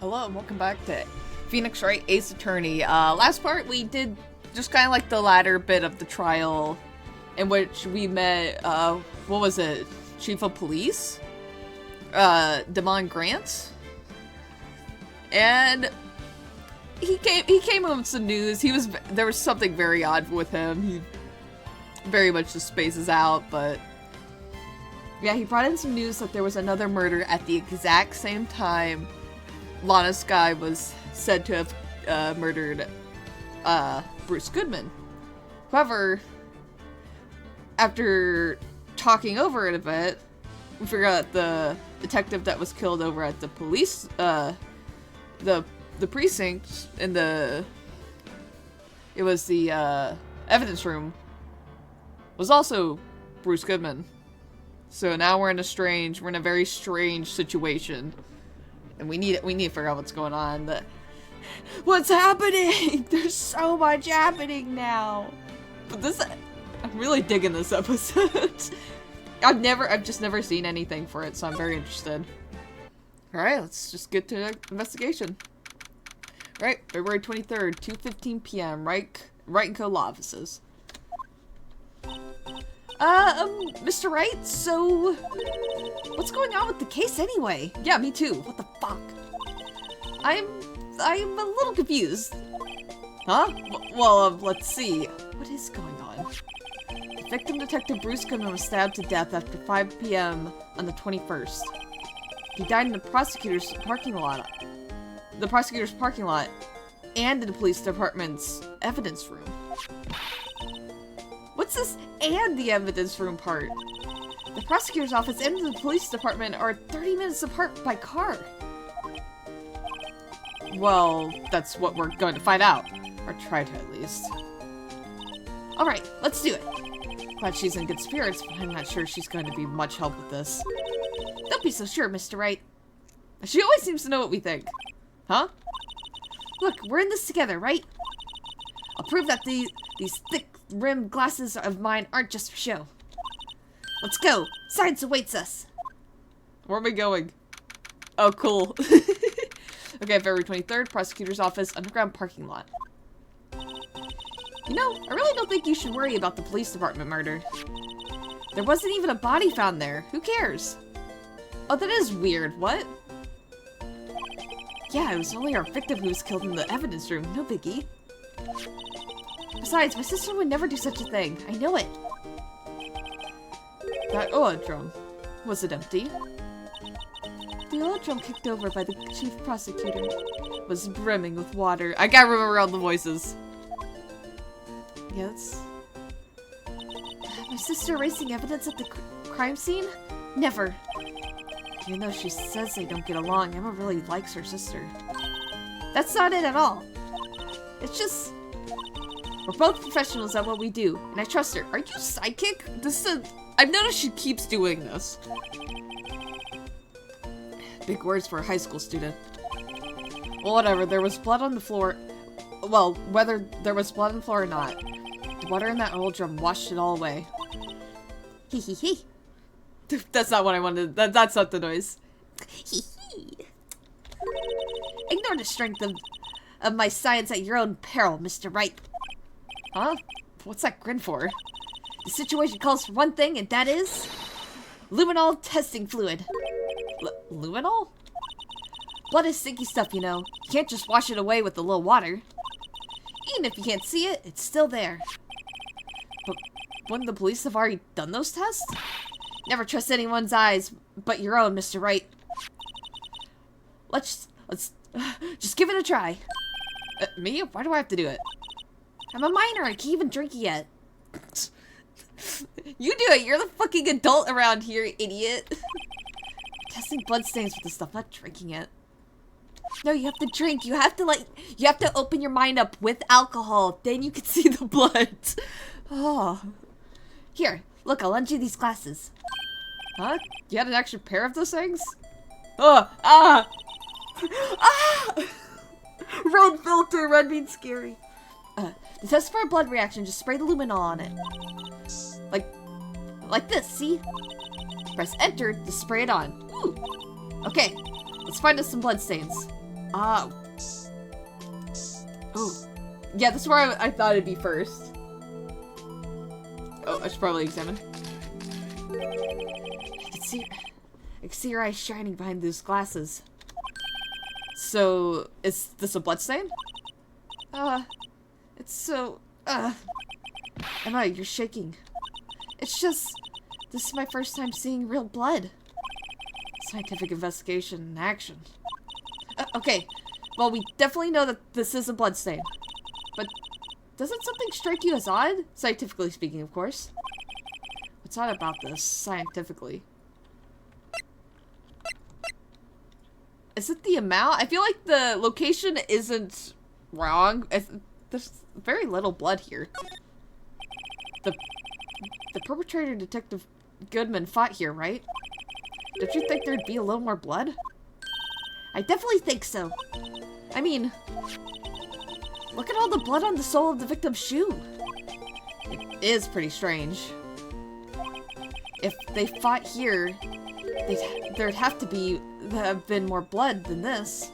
Hello and welcome back to Phoenix Wright Ace Attorney. Last part we did just kind of like the latter bit of the trial in which we met, what was it? Chief of Police? Damon Grant? And he came with some news. There was something very odd with him. He very much just spaces out, but yeah, he brought in some news that there was another murder at the exact same time Lana Skye was said to have murdered Bruce Goodman. However, after talking over it a bit, we figured out the detective that was killed over at the police, the precinct in it was the evidence room, was also Bruce Goodman. So now we're in a very strange situation. And we need to figure out what's going on. What's happening? There's so much happening now. But I'm really digging this episode. I've just never seen anything for it, so I'm very interested. Alright, let's just get to the investigation. Alright, February 23rd, 2:15 p.m. Wright & Co. law offices. Mr. Wright, so what's going on with the case anyway? Yeah, me too. What the fuck? I'm a little confused. Huh? Well, let's see. What is going on? The victim, Detective Bruce Goodman, was stabbed to death after 5 p.m. on the 21st. He died in the prosecutor's parking lot. The prosecutor's parking lot and in the police department's evidence room. What's this and the evidence room part? The prosecutor's office and the police department are 30 minutes apart by car. Well, that's what we're going to find out. Or try to, at least. Alright, let's do it. Glad she's in good spirits, but I'm not sure she's going to be much help with this. Don't be so sure, Mr. Wright. She always seems to know what we think. Huh? Look, we're in this together, right? I'll prove that these thick-rimmed glasses of mine aren't just for show. Let's go! Science awaits us! Where are we going? Oh, cool. Okay, February 23rd, prosecutor's office, underground parking lot. You know, I really don't think you should worry about the police department murder. There wasn't even a body found there. Who cares? Oh, that is weird. What? Yeah, it was only our victim who was killed in the evidence room. No biggie. Besides, my sister would never do such a thing. I know it. That oil drum. Was it empty? The oil drum kicked over by the chief prosecutor was brimming with water. I gotta remember all the voices. Yes. My sister erasing evidence at the crime scene? Never. Even though she says they don't get along, Emma really likes her sister. That's not it at all. It's just... we're both professionals at what we do, and I trust her. Are you psychic? I've noticed she keeps doing this. Big words for a high school student. Well, whatever. There was blood on the floor. Well, whether there was blood on the floor or not, the water in that old drum washed it all away. Hee hee hee. That's not what I wanted. That's not the noise. Hee hee. Ignore the strength of my science at your own peril, Mr. Wright. Huh? What's that grin for? The situation calls for one thing, and that is... luminol testing fluid. Luminol? Blood is sticky stuff, you know. You can't just wash it away with a little water. Even if you can't see it, it's still there. But wouldn't the police have already done those tests? Never trust anyone's eyes but your own, Mr. Wright. Let's just give it a try. Me? Why do I have to do it? I'm a minor. I can't even drink yet. You do it. You're the fucking adult around here, idiot. Testing bloodstains with this stuff, not drinking it. No, you have to drink. You have to open your mind up with alcohol. Then you can see the blood. Oh. Here, look, I'll lend you these glasses. Huh? You had an extra pair of those things? Oh, ah! Ah! Red filter, red means scary. To test for a blood reaction, just spray the luminol on it. Like this, see? Press enter to spray it on. Ooh. Okay, let's find us some bloodstains. Ah. Oh. Yeah, this is where I thought it'd be first. Oh, I should probably examine. I can see your eyes shining behind those glasses. So, is this a bloodstain? It's so... Emma, you're shaking. It's just... This is my first time seeing real blood. Scientific investigation in action. Okay, well, we definitely know that this is a bloodstain. But doesn't something strike you as odd? Scientifically speaking, of course. What's odd about this, scientifically? Is it the amount? I feel like the location isn't wrong. There's very little blood here. The perpetrator, Detective Goodman, fought here, right? Don't you think there'd be a little more blood? I definitely think so. I mean, look at all the blood on the sole of the victim's shoe. It is pretty strange. If they fought here, there'd have to have been more blood than this.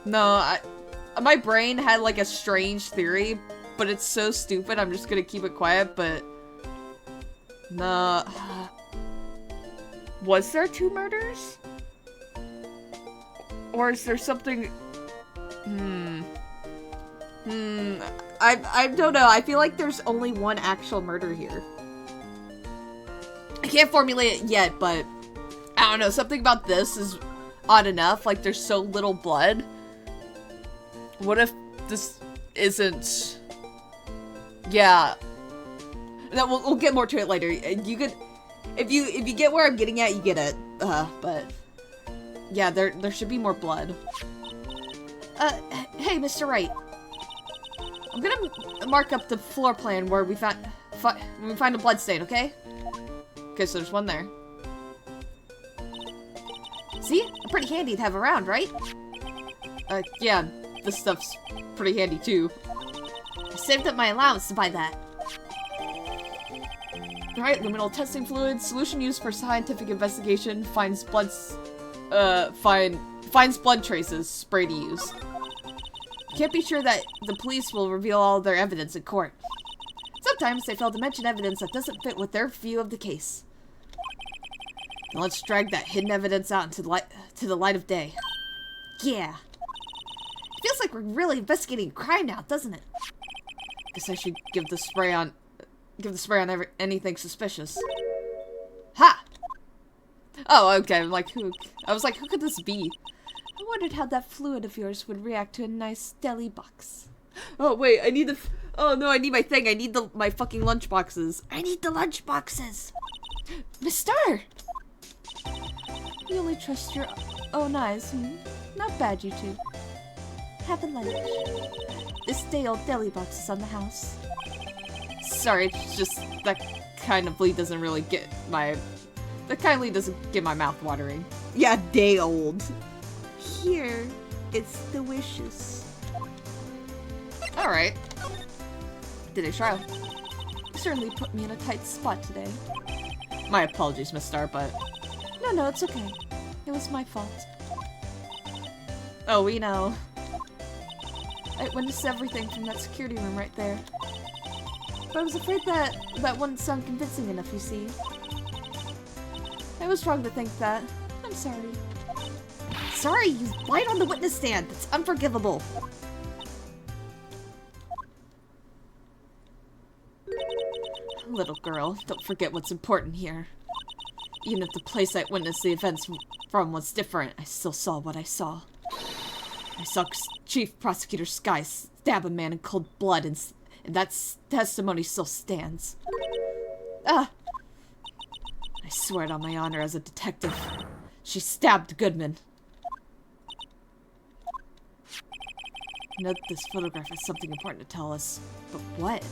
No, my brain had like a strange theory, but it's so stupid I'm just gonna keep it quiet, but... Nah. Was there 2 murders? Or is there something... I don't know. I feel like there's only one actual murder here. I can't formulate it yet, but... I don't know. Something about this is odd enough. Like, there's so little blood. What if this isn't... Yeah. No, we'll get more to it later. You could... If you get where I'm getting at, you get it. But... Yeah, there should be more blood. Hey, Mr. Wright. I'm gonna mark up the floor plan where we find a blood stain, okay? Okay, so there's one there. See? Pretty handy to have around, right? Yeah, this stuff's pretty handy too. I saved up my allowance to buy that. Alright, luminal testing fluid, solution used for scientific investigation, finds blood traces, spray to use. Can't be sure that the police will reveal all their evidence in court. Sometimes they fail to mention evidence that doesn't fit with their view of the case. Now let's drag that hidden evidence out into the light of day. Yeah. It feels like we're really investigating crime now, doesn't it? Guess I should give the spray on anything suspicious. Ha! Oh, okay. I'm like, who could this be? I wondered how that fluid of yours would react to a nice deli box. Oh, wait, I need oh no, I need my thing. I need my fucking lunch boxes. I need the lunch boxes. Miss Star! You only trust your own eyes. Not bad, you two. Have a lunch. This day-old deli box is on the house. Sorry, it's just that kindly doesn't really get my... That kindly doesn't get my mouth watering. Yeah, day-old. Here, it's delicious. Alright. Did I try? You certainly put me in a tight spot today. My apologies, Miss Star, but... No, it's okay. It was my fault. Oh, we know. I witnessed everything from that security room right there. But I was afraid that wouldn't sound convincing enough, you see. I was wrong to think that. I'm sorry. Sorry, you lied on the witness stand. That's unforgivable. Little girl, don't forget what's important here. Even if the place I witnessed the events from was different, I still saw what I saw. I saw Chief Prosecutor Sky stab a man in cold blood, and that testimony still stands. I swear it on my honor as a detective. She stabbed Goodman. I know that this photograph has something important to tell us, but what?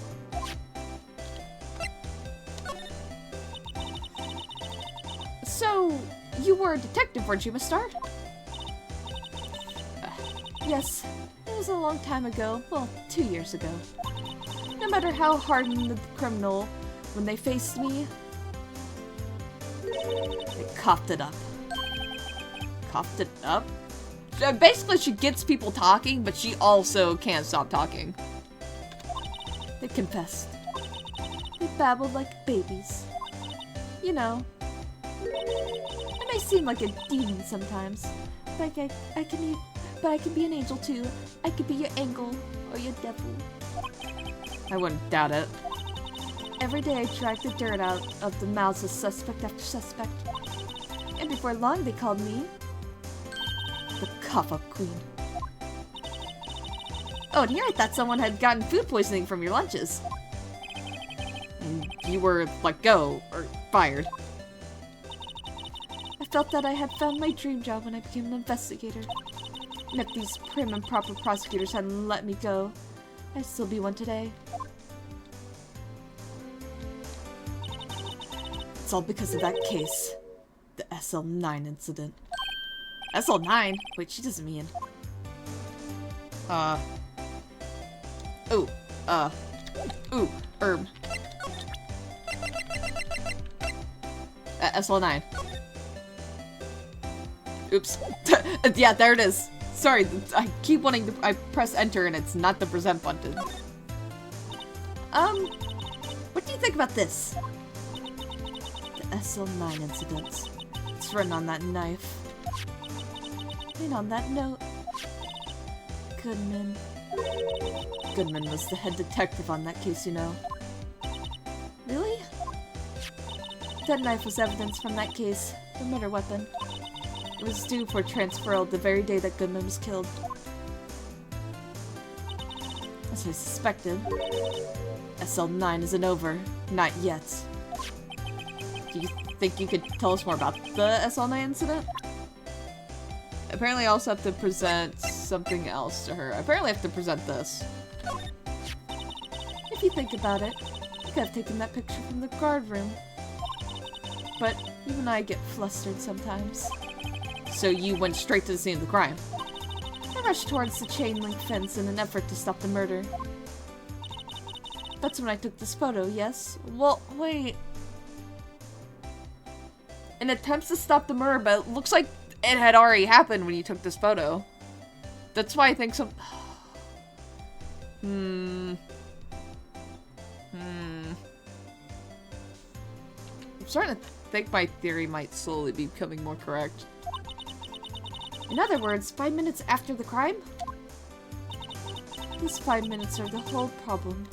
So, you were a detective, weren't you, Miss Star? Yes, it was a long time ago. Well, 2 years ago. No matter how hardened the criminal, when they faced me, They coughed it up. Coughed it up? Basically, she gets people talking, but she also can't stop talking. They confessed. They babbled like babies. You know. I may seem like a demon sometimes, but I can be an angel too. I could be your angel or your devil. I wouldn't doubt it. Every day I dragged the dirt out of the mouths of suspect after suspect. And before long they called me the cough-up queen. Oh, and here I thought someone had gotten food poisoning from your lunches. And you were let go, or fired. I felt that I had found my dream job when I became an investigator. And if these prim and proper prosecutors hadn't let me go, I'd still be one today. It's all because of that case. The SL9 incident. SL9? Wait, she doesn't mean... SL9. Oops. Yeah, there it is. Sorry, I keep wanting to- I press enter and it's not the present button. What do you think about this? The SL9 incident. It's written on that knife. And on that note, Goodman. Goodman was the head detective on that case, you know. Really? That knife was evidence from that case, the murder weapon. It was due for transferal the very day that Goodman was killed. As I suspected, SL9 isn't over. Not yet. Do you think you could tell us more about the SL9 incident? Apparently I also have to present something else to her. I apparently have to present this. If you think about it, I could have taken that picture from the guard room. But even I get flustered sometimes. So you went straight to the scene of the crime. I rushed towards the chain link fence in an effort to stop the murder. That's when I took this photo, yes? Well, wait. In attempts to stop the murder, but it looks like it had already happened when you took this photo. That's why I think some... I'm starting to think my theory might slowly be becoming more correct. In other words, 5 minutes after the crime? These 5 minutes are the whole problem.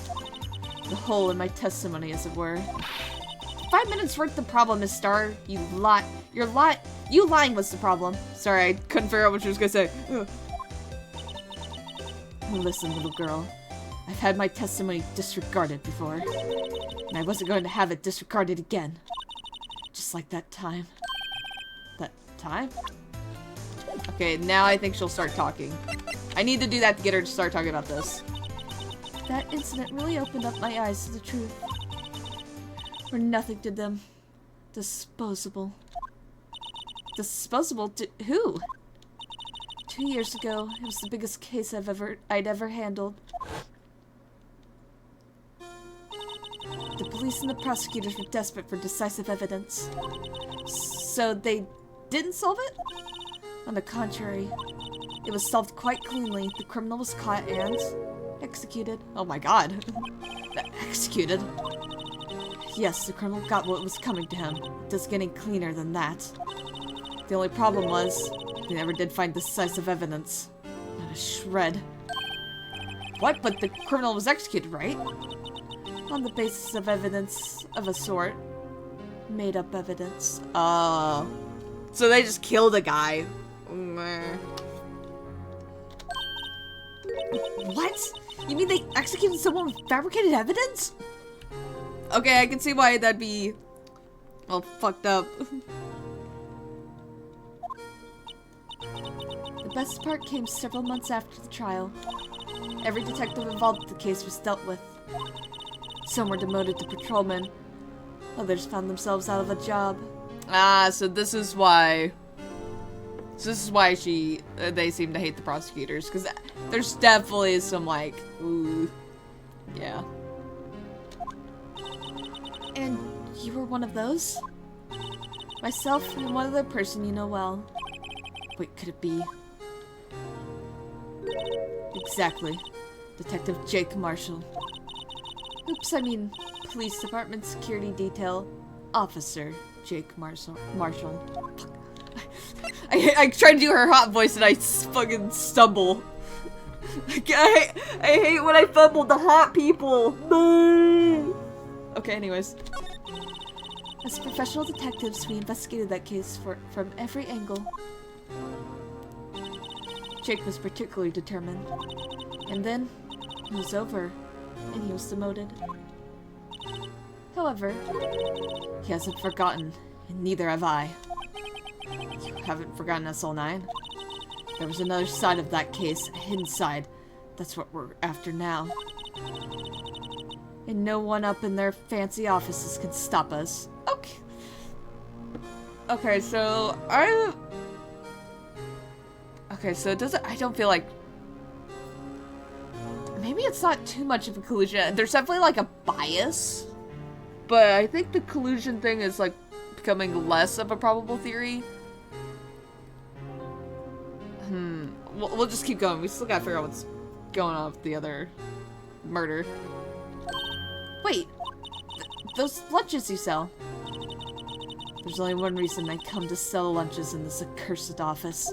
The hole in my testimony, as it were. 5 minutes weren't the problem, Miss Starr. You lying was the problem. Sorry, I couldn't figure out what she was gonna say. Ugh. Listen, little girl. I've had my testimony disregarded before. And I wasn't going to have it disregarded again. Just like that time. That time? Okay, now I think she'll start talking. I need to do that to get her to start talking about this. That incident really opened up my eyes to the truth. We're nothing to them. Disposable. Disposable to who? 2 years ago, it was the biggest case I'd ever handled. The police and the prosecutors were desperate for decisive evidence. So they didn't solve it? On the contrary, it was solved quite cleanly. The criminal was caught and executed. Oh my god. Executed? Yes, the criminal got what was coming to him. It does getting cleaner than that. The only problem was, they never did find decisive evidence. Not a shred. What? But the criminal was executed, right? On the basis of evidence of a sort. Made up evidence. Oh. So they just killed a guy. What? You mean they executed someone with fabricated evidence? Okay, I can see why that'd be all fucked up. The best part came several months after the trial. Every detective involved with the case was dealt with. Some were demoted to patrolman. Others found themselves out of a job. Ah, so this is why... they seem to hate the prosecutors. Because there's definitely some, like, ooh... Yeah. And you were one of those? Myself and one other person you know well. Wait, could it be? Exactly. Detective Jake Marshall. Oops, I mean, police department security detail officer Jake Marshall. I tried to do her hot voice and I fucking stumble. I hate when I fumble the hot people. Okay, anyways. As professional detectives, we investigated that case from every angle. Jake was particularly determined. And then, it was over, and he was demoted. However, he hasn't forgotten, and neither have I. You haven't forgotten SL9? There was another side of that case, a hidden side. That's what we're after now. And no one up in their fancy offices can stop us. Okay. Okay, so Okay, so it doesn't... I don't feel like... Maybe it's not too much of a collusion. There's definitely, like, a bias. But I think the collusion thing is, like, becoming less of a probable theory. We'll just keep going. We still gotta figure out what's going on with the other murder. Wait! Those lunches you sell. There's only one reason I come to sell lunches in this accursed office.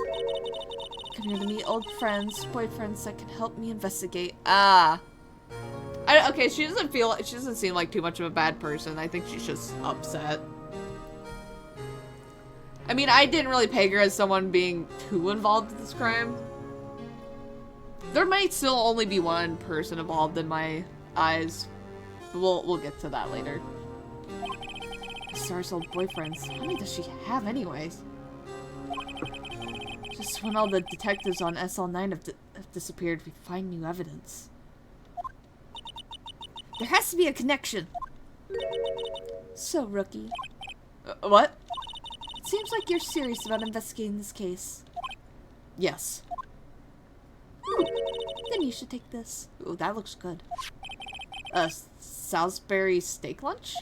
Come here to meet old friends, boyfriends that can help me investigate. Okay, she doesn't seem like too much of a bad person. I think she's just upset. I mean, I didn't really peg her as someone being too involved in this crime. There might still only be one person involved in my eyes. We'll get to that later. Star's old boyfriends. How many does she have anyways? Just when all the detectives on SL9 have disappeared, we find new evidence. There has to be a connection. So, Rookie. What? It seems like you're serious about investigating this case. Yes. Then you should take this. Ooh, that looks good. Salisbury steak lunch?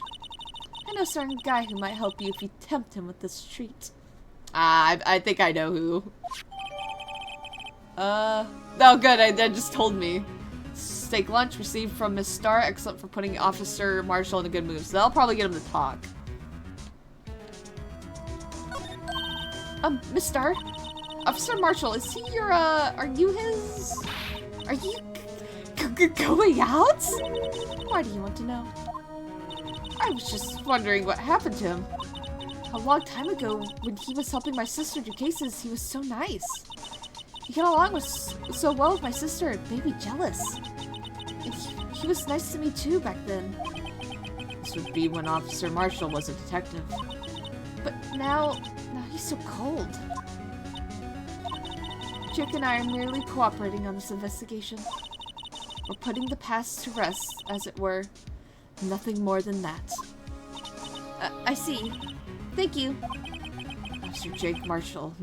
I know a certain guy who might help you if you tempt him with this treat. I think I know who. Oh good, that just told me. Steak lunch received from Miss Starr, excellent for putting Officer Marshall in a good mood. So that'll probably get him to talk. Miss Starr? Officer Marshall, is he your, are you his... Are you going out? Why do you want to know? I was just wondering what happened to him. A long time ago, when he was helping my sister do cases, he was so nice. He got along with so well with my sister, it made me jealous. And he was nice to me too back then. This would be when Officer Marshall was a detective. But now he's so cold. Jake and I are merely cooperating on this investigation. We're putting the past to rest, as it were. Nothing more than that. I see. Thank you. Officer Jake Marshall.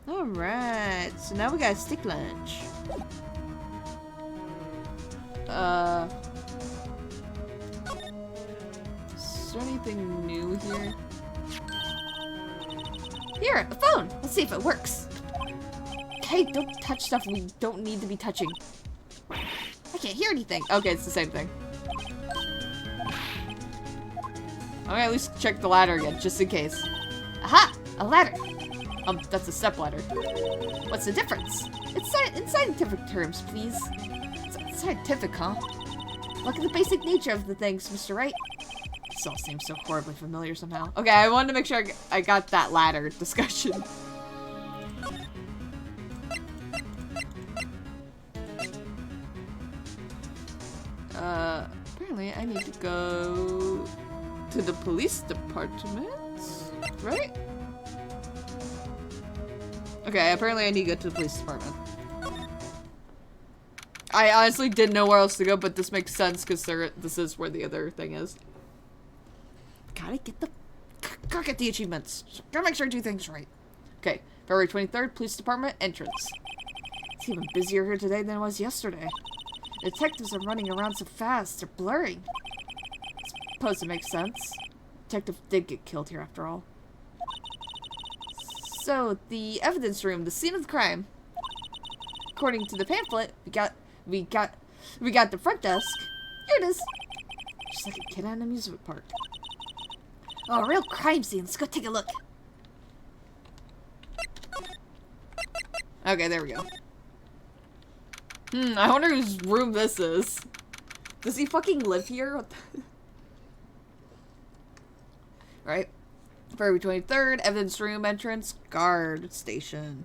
Alright, so now we got a stick lunch. Is there anything new here? Here, a phone! Let's see if it works. Okay, don't touch stuff we don't need to be touching. I can't hear anything. Okay, it's the same thing. Okay, at least check the ladder again, just in case. Aha! A ladder! That's a step ladder. What's the difference? It's in scientific terms, please. It's scientific, huh? Look at the basic nature of the things, Mr. Wright. This all seems so horribly familiar somehow. Okay, I wanted to make sure I got that ladder discussion. Apparently I need to go to the police department, right? Okay, apparently I need to go to the police department. I honestly didn't know where else to go, but this makes sense because this is where the other thing is. Gotta get the achievements. Gotta make sure I do things right. Okay, February 23rd, police department entrance. It's even busier here today than it was yesterday. The detectives are running around so fast, they're blurring. It's suppose it makes sense. Detective did get killed here after all. So, the evidence room, the scene of the crime. According to the pamphlet, we got the front desk. Here it is. Just like a kid at an amusement park. Oh, a real crime scene. Let's go take a look. Okay, there we go. I wonder whose room this is. Does he fucking live here? What the right. February 23rd, evidence room entrance, guard station.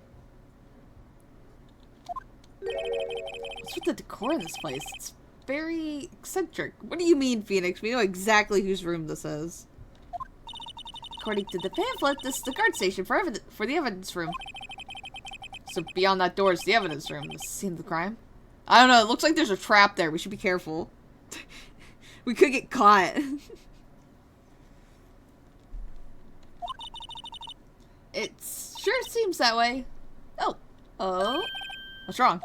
What's with the decor in this place? It's very eccentric. What do you mean, Phoenix? We know exactly whose room this is. According to the pamphlet, this is the guard station for the evidence room. So beyond that door is the evidence room. The scene of the crime. I don't know. It looks like there's a trap there. We should be careful. We could get caught. It sure seems that way. Oh. What's wrong?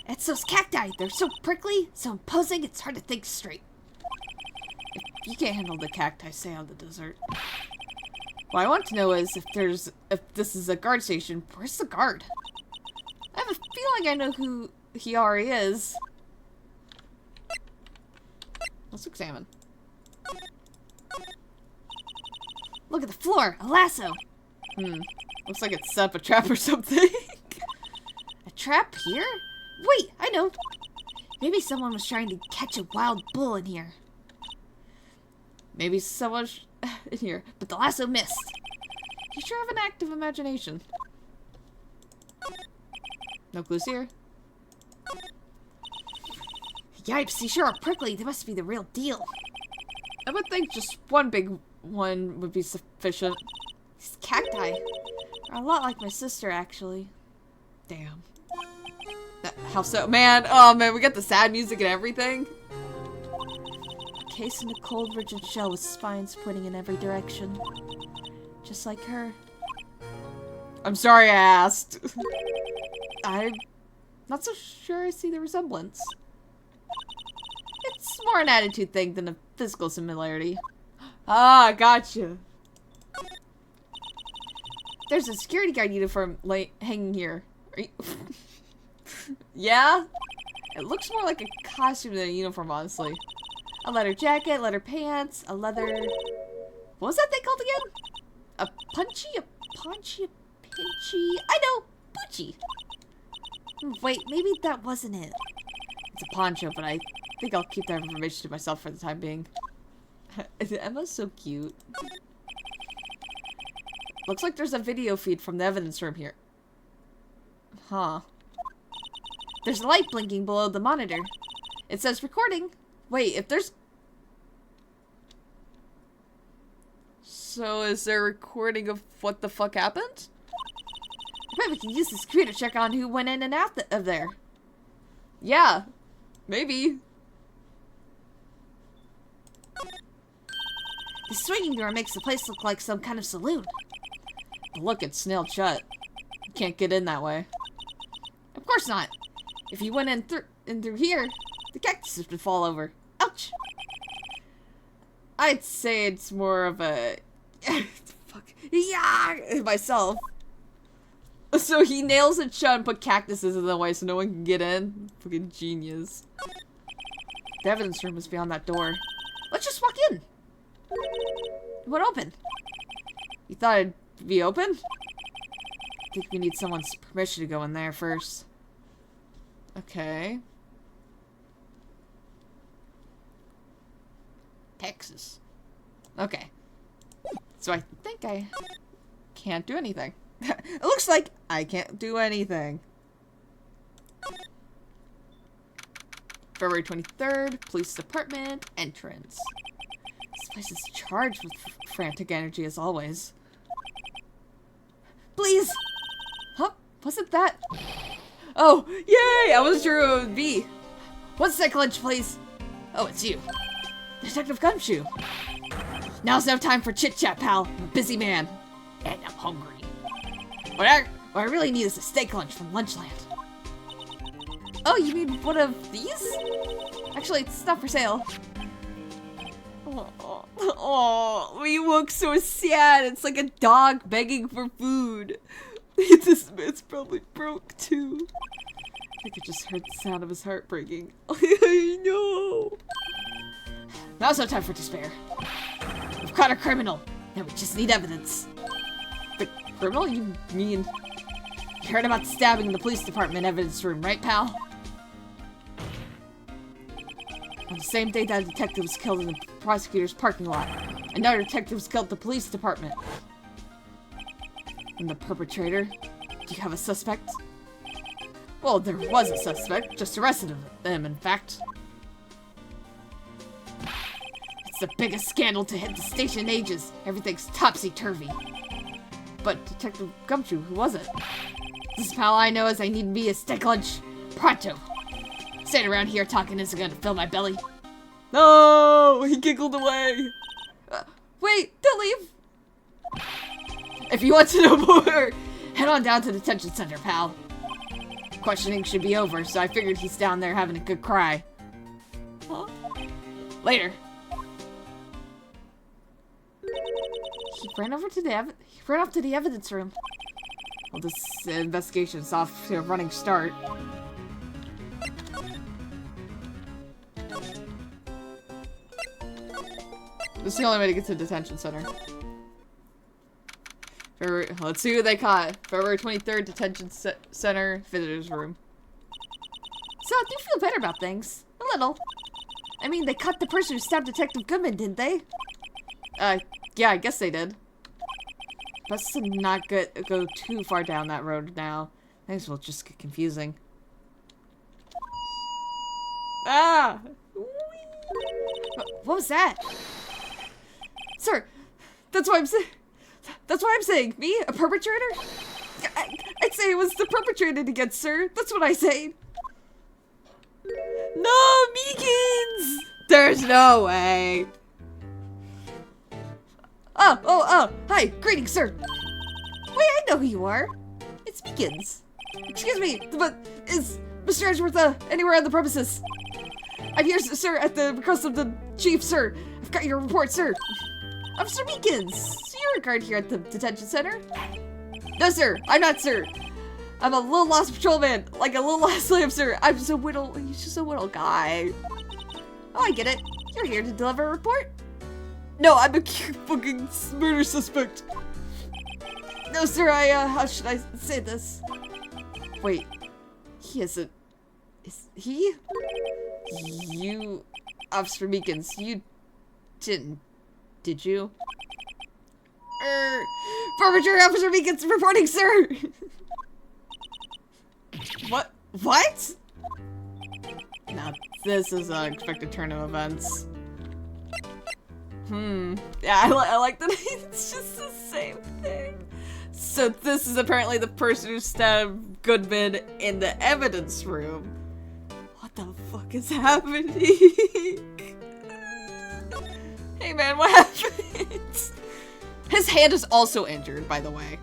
It's those cacti. They're so prickly, so imposing, it's hard to think straight. If you can't handle the cacti, stay out of the desert. What I want to know is if this is a guard station, where's the guard? I have a feeling I know who he already is. Let's examine. Look at the floor, a lasso. Looks like it set up a trap or something. A trap here? Wait, I know. Maybe someone was trying to catch a wild bull in here. Maybe someone in here, but the lasso missed. You sure have an active imagination. No clues here. Yipes, these sure are prickly. They must be the real deal. I would think just one big one would be sufficient. These cacti are a lot like my sister, actually. Damn. How so? Man, oh man, we got the sad music and everything. Case in a cold, rigid shell with spines pointing in every direction. Just like her. I'm sorry I asked. I'm not so sure I see the resemblance. It's more an attitude thing than a physical similarity. Ah, gotcha. There's a security guard uniform hanging here. Are you yeah? It looks more like a costume than a uniform, honestly. A leather jacket, leather pants, a leather... What was that thing called again? A punchy? A paunchy? A pinchy? I know! Poochie! Wait, maybe that wasn't it. It's a poncho, but I think I'll keep that information to myself for the time being. Emma's so cute. Looks like there's a video feed from the evidence room here. Huh. There's a light blinking below the monitor. It says recording. Wait, if there's... So is there a recording of what the fuck happened? I bet we can use this computer to check on who went in and out of there. Yeah. Maybe. The swinging door makes the place look like some kind of saloon. But look, it's nailed shut. You can't get in that way. Of course not. If you went in through here, the cactuses would fall over. Ouch! I'd say it's more of a... Fuck. Yeah! Myself. So he nails it shut and put cactuses in the way so no one can get in. Fucking genius. The evidence room is beyond that door. Let's just walk in. It won't open. You thought it'd be open? I think we need someone's permission to go in there first. Okay. Texas. Okay. So I think I can't do anything. It looks like I can't do anything. February 23rd, police department, entrance. This place is charged with frantic energy as always. Please! Huh? Wasn't that? Oh, yay! I wasn't sure who it would be. 1 sec lunch, please. Oh, it's you. Detective Gumshoe. Now's no time for chit-chat, pal. I'm a busy man. And I'm hungry. What I really need is a steak lunch from Lunchland. Oh, you mean one of these? Actually, it's not for sale. Oh, you look so sad. It's like a dog begging for food. This man's probably broke too. I could just heard the sound of his heart breaking. I know. Now's no time for despair. We've caught a criminal. Now we just need evidence. The criminal? You mean... You heard about the stabbing in the police department evidence room, right, pal? On the same day that a detective was killed in the prosecutor's parking lot, another detective was killed in the police department. And the perpetrator? Do you have a suspect? Well, there was a suspect, just arrested him, in fact. It's the biggest scandal to hit the station in ages. Everything's topsy-turvy. But Detective Gumshoe, who was it? This pal I know as I need me a steak lunch. Pronto. Staying around here talking isn't gonna fill my belly. No! He giggled away. Wait, don't leave! If you want to know more, head on down to the detention center, pal. Questioning should be over, so I figured he's down there having a good cry. Huh? Later. He ran off to the evidence room. Well, this investigation's off to a running start. This is the only way to get to the detention center. Let's see who they caught. February 23rd, detention center, visitors room. So, do you feel better about things? A little. I mean, they caught the person who stabbed Detective Goodman, didn't they? Yeah, I guess they did. Let's not go too far down that road now. Things will just get confusing. Ah! What was that? Sir, that's why I'm saying. Me? A perpetrator? I'd say it was the perpetrated against, sir. That's what I say. No, Meekins! There's no way. Oh, hi, greetings, sir. Wait, I know who you are. It's Meekins. Excuse me, but is Mr. Edgeworth anywhere on the premises? I'm here, sir, at the request of the chief, sir. I've got your report, sir. Officer Meekins, so you're a guard here at the detention center? No, sir, I'm not, sir. I'm a little lost patrolman, like a little lost slave, sir. I'm just a little, he's just a little guy. Oh, I get it. You're here to deliver a report? No, I'm a fucking murder suspect. No, sir, how should I say this? Wait, he isn't, is he? You, Officer Meekins, you didn't, did you? Perpetrator Officer Meekins reporting, sir! What? Now, this is an unexpected turn of events. Yeah, I like that it's just the same thing. So this is apparently the person who stabbed Goodman in the evidence room. What the fuck is happening? Hey man, what happened? His hand is also injured, by the way.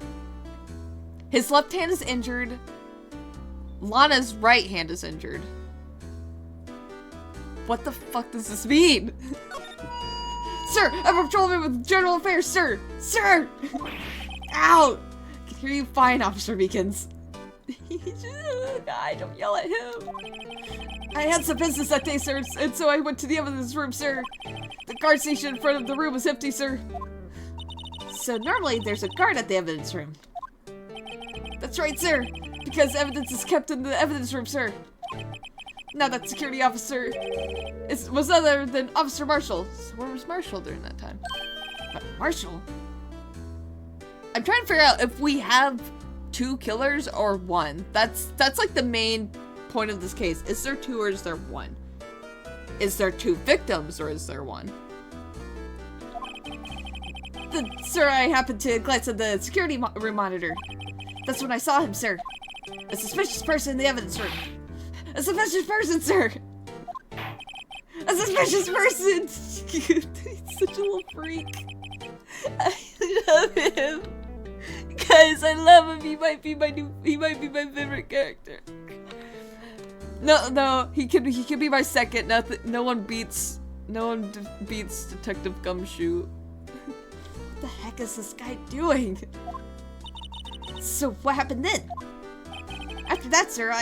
His left hand is injured. Lana's right hand is injured. What the fuck does this mean? Sir, I'm a patrolman with General Affairs, sir! Sir! Ow! I can hear you fine, Officer Meekins. I don't yell at him. I had some business that day, sir, and so I went to the evidence room, sir. The guard station in front of the room was empty, sir. So normally there's a guard at the evidence room. That's right, sir, because evidence is kept in the evidence room, sir. Now that security officer was other than Officer Marshall. So where was Marshall during that time? Marshall? I'm trying to figure out if we have 2 killers or 1. That's like the main point of this case. Is there 2 or is there 1? Is there 2 victims or is there 1? Sir, I happened to glance at the security room monitor. That's when I saw him, sir. A suspicious person in the evidence room. A suspicious person, sir! A suspicious person! He's such a little freak. I love him. Guys, I love him. He might be my favorite character. No, he could be my second. No one beats No one beats Detective Gumshoe. What the heck is this guy doing? So what happened then? After that, sir,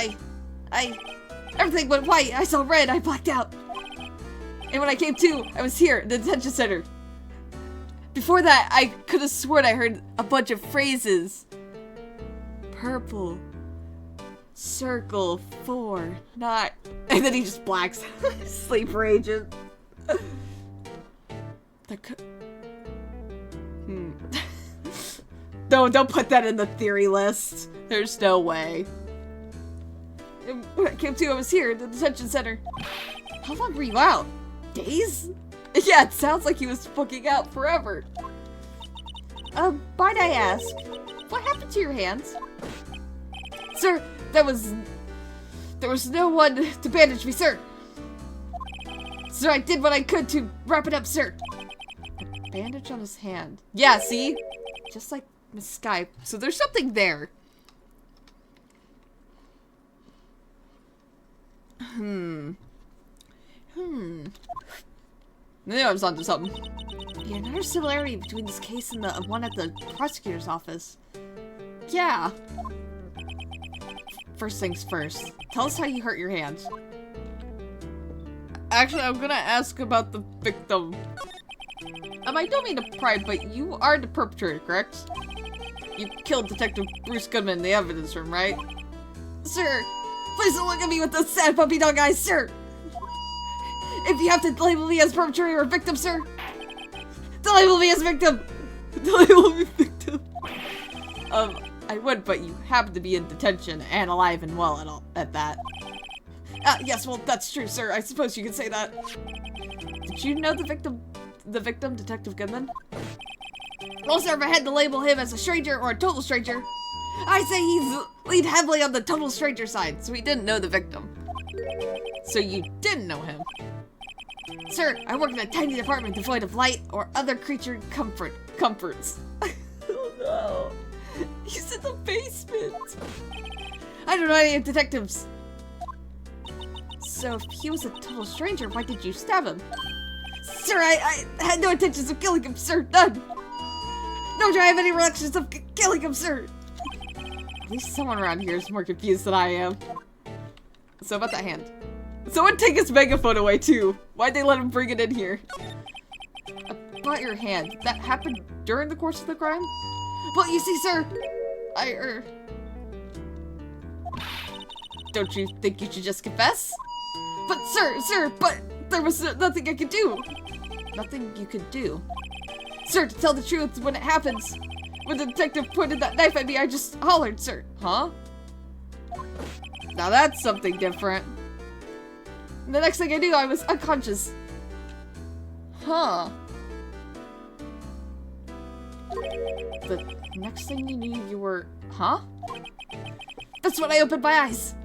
everything went white. I saw red. I blacked out. And when I came to, I was here, in the detention center. Before that, I could have sworn I heard a bunch of phrases. Purple. Circle. 4. Not. And then he just blacks. Sleeper agent. No, don't put that in the theory list. There's no way. And when I came to, I was here, in the detention center. How long were you out? Days? Yeah, it sounds like he was booking out forever. Might I ask, what happened to your hands? Sir, there was no one to bandage me, sir. So I did what I could to wrap it up, sir. A bandage on his hand. Yeah, see? Just like Miss Skype. So there's something there. I knew I was onto something. Yeah, another similarity between this case and the one at the prosecutor's office. Yeah. First things first. Tell us how you hurt your hands. Actually, I'm gonna ask about the victim. I don't mean to pry, but you are the perpetrator, correct? You killed Detective Bruce Goodman in the evidence room, right? Sir, please don't look at me with those sad puppy dog eyes, sir! If you have to label me as perpetrator or victim, sir, don't label me as victim! Don't label me victim! I would, but you happen to be in detention and alive and well at that. Yes, well, that's true, sir. I suppose you could say that. Did you know the victim, Detective Goodman? Well, sir, if I had to label him as a stranger or a total stranger, I say he's leaned heavily on the total stranger side, so he didn't know the victim. So you didn't know him. Sir, I work in a tiny apartment devoid of light or other creature comforts. Oh no. He's in the basement. I don't know any detectives. So if he was a total stranger, why did you stab him? Sir, I had no intentions of killing him, sir. None. Nor do I have any recollections of killing him, sir. At least someone around here is more confused than I am. So about that hand. Someone take his megaphone away too. Why'd they let him bring it in here? About your hand. That happened during the course of the crime? Well, you see, sir, don't you think you should just confess? But sir, but there was nothing I could do. Nothing you could do? Sir, to tell the truth, when it happens, when the detective pointed that knife at me, I just hollered, sir. Huh? Now that's something different. And the next thing I knew, I was unconscious. Huh. The next thing you knew, you were... Huh? That's when I opened my eyes.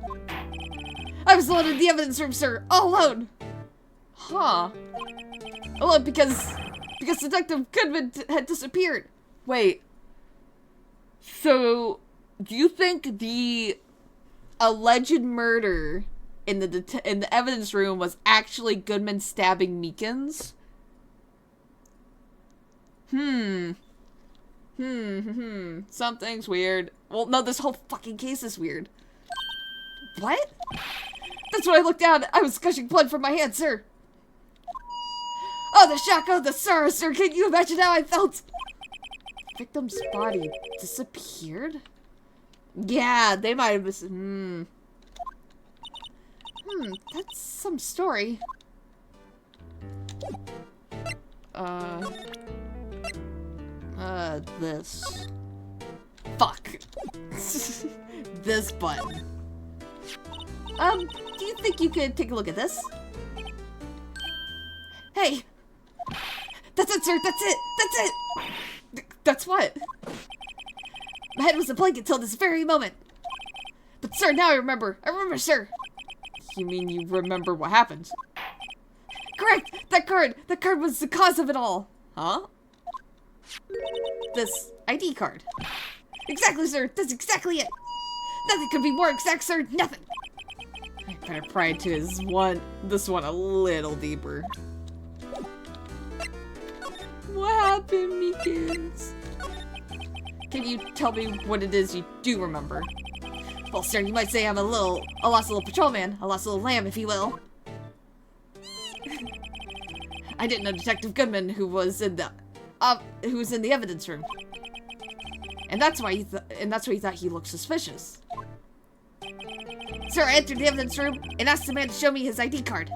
I was alone in the evidence room, sir. All alone. Huh. Alone because Detective Goodman had disappeared. Wait. So, do you think the alleged murder in the evidence room was actually Goodman stabbing Meekins? Something's weird. Well, no, this whole fucking case is weird. What? That's when I looked down. I was gushing blood from my hand, sir. Oh, the shock! Oh, the sorrow, sir! Can you imagine how I felt? Victim's body disappeared? Yeah, they might have been... that's some story. This. Fuck. This button. Do you think you could take a look at this? Hey! That's it, sir! That's it! That's it! That's what? My head was a blanket till this very moment. But sir, now I remember. I remember, sir. You mean you remember what happened? Correct! That card! That card was the cause of it all! Huh? This ID card. Exactly, sir! That's exactly it! Nothing could be more exact, sir! Nothing! I better pry into this one a little deeper. What happened, Meekins? Can you tell me what it is you do remember? Well, sir, you might say I'm a lost little patrolman, a lost little lamb, if you will. I didn't know Detective Goodman, who was in the evidence room, and that's why he thought he looked suspicious. Sir, I entered the evidence room and asked the man to show me his ID card.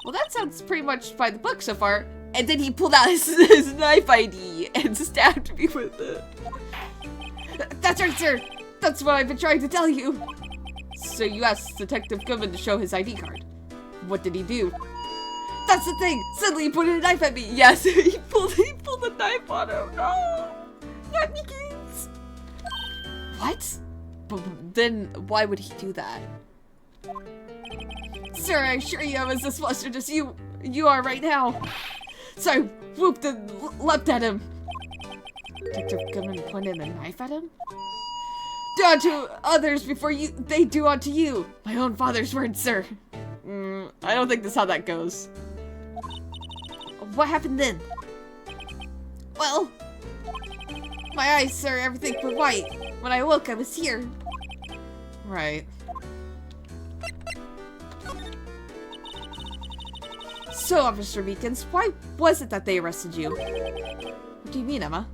Well, that sounds pretty much by the book so far. And then he pulled out his knife ID and stabbed me with it. That's right, sir. That's what I've been trying to tell you. So you asked Detective Goodman to show his ID card. What did he do? That's the thing. Suddenly he pointed a knife at me. Yes, he pulled a knife on him. No, not me, kids. What? But then why would he do that? Sir, I assure you I was as flustered as you are right now. So I whooped and leapt at him. Detective Goodman pointed a knife at him? Do unto others before they do unto you. My own father's words, sir. I don't think that's how that goes. What happened then? Well, my eyes, sir, everything were white. When I woke, I was here. Right. So, Officer Meekins, why was it that they arrested you? What do you mean, Emma?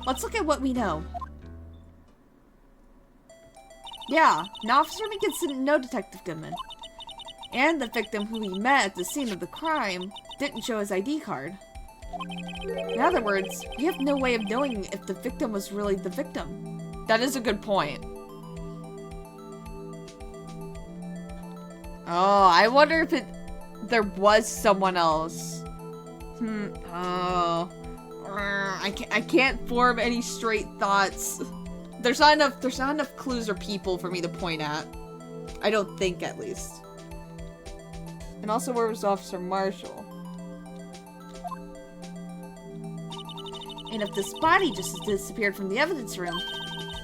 Let's look at what we know. Yeah, now Officer Meekins didn't know Detective Goodman. And the victim who he met at the scene of the crime didn't show his ID card. In other words, we have no way of knowing if the victim was really the victim. That is a good point. Oh, I wonder if there was someone else. Oh. I can't form any straight thoughts. There's not enough clues or people for me to point at. I don't think, at least. And also, where was Officer Marshall? And if this body just disappeared from the evidence room,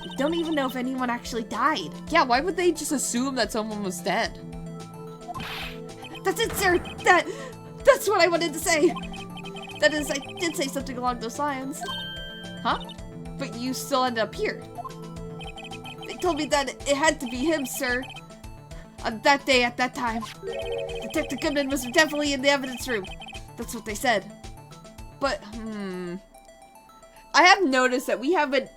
we don't even know if anyone actually died. Yeah, why would they just assume that someone was dead? That's it, sir! That's what I wanted to say! That is, I did say something along those lines. Huh? But you still ended up here. They told me that it had to be him, sir. On that day, at that time. Detective Goodman was definitely in the evidence room. That's what they said. But, I have noticed that we haven't,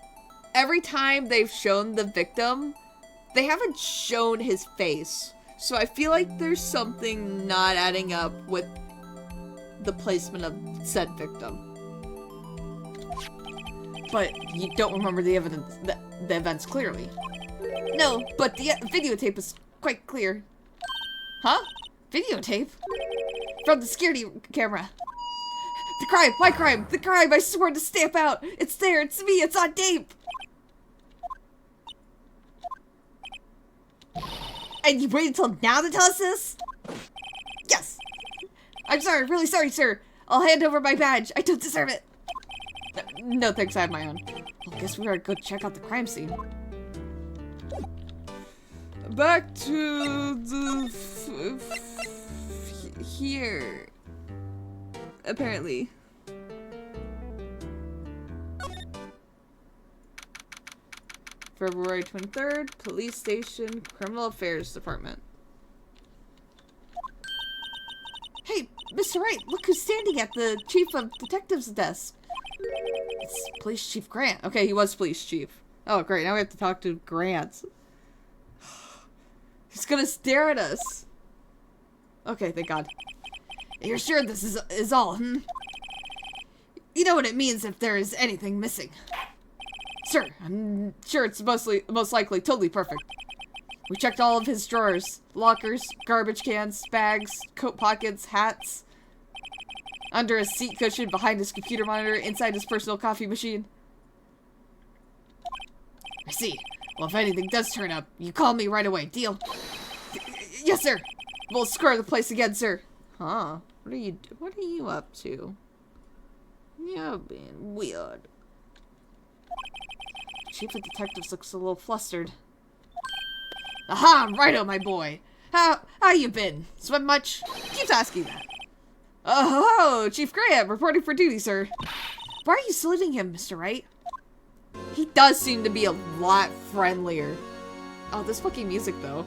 every time they've shown the victim, they haven't shown his face. So I feel like there's something not adding up with the placement of said victim. But you don't remember the events clearly. No, but the videotape is quite clear. Huh? Videotape? From the security camera. The crime! My crime! The crime! I swore to stamp out! It's there! It's me! It's on tape! And you waited until now to tell us this? Yes! I'm sorry, really sorry, sir. I'll hand over my badge. I don't deserve it. No thanks, I have my own. Well, guess we gotta go check out the crime scene. Back to the here. Apparently. February 23rd, Police Station, Criminal Affairs Department. Hey, Mr. Wright, look who's standing at the Chief of Detectives desk. It's Police Chief Grant. Okay, he was Police Chief. Oh, great. Now we have to talk to Grant. He's gonna stare at us. Okay, thank God. You're sure this is all, You know what it means if there is anything missing. Sir, I'm sure it's most likely totally perfect. We checked all of his drawers, lockers, garbage cans, bags, coat pockets, hats, under his seat cushion, behind his computer monitor, inside his personal coffee machine. I see. Well, if anything does turn up, you call me right away. Deal? Yes, sir. We'll score the place again, sir. Huh? What are you up to? You're being weird. Chief of Detectives looks a little flustered. Aha, righto, my boy. How you been? Swim much? Keeps asking that. Oh, Chief Graham, reporting for duty, sir. Why are you saluting him, Mr. Wright? He does seem to be a lot friendlier. Oh, this fucking music, though.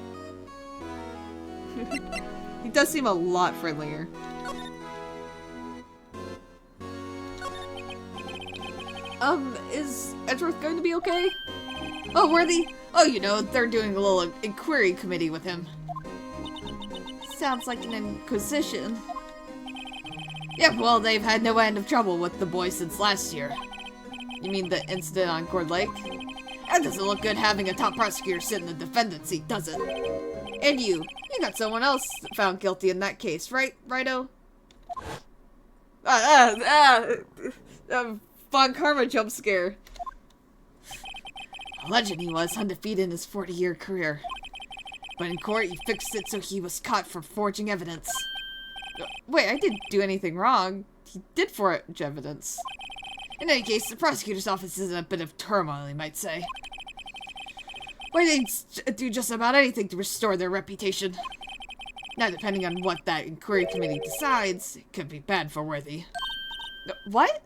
He does seem a lot friendlier. Is Edgeworth going to be okay? Oh, Worthy? Oh, you know, they're doing a little inquiry committee with him. Sounds like an inquisition. Yeah, well, they've had no end of trouble with the boy since last year. You mean the incident on Cord Lake? That doesn't look good having a top prosecutor sit in the defendant's seat, does it? And you got someone else found guilty in that case, right, Righto? Von Karma jump scare. Legend he was undefeated in his 40-year career. But in court, he fixed it so he was caught for forging evidence. Wait, I didn't do anything wrong. He did forge evidence. In any case, the prosecutor's office is in a bit of turmoil, you might say. Why they do just about anything to restore their reputation. Now, depending on what that inquiry committee decides, it could be bad for Worthy. What?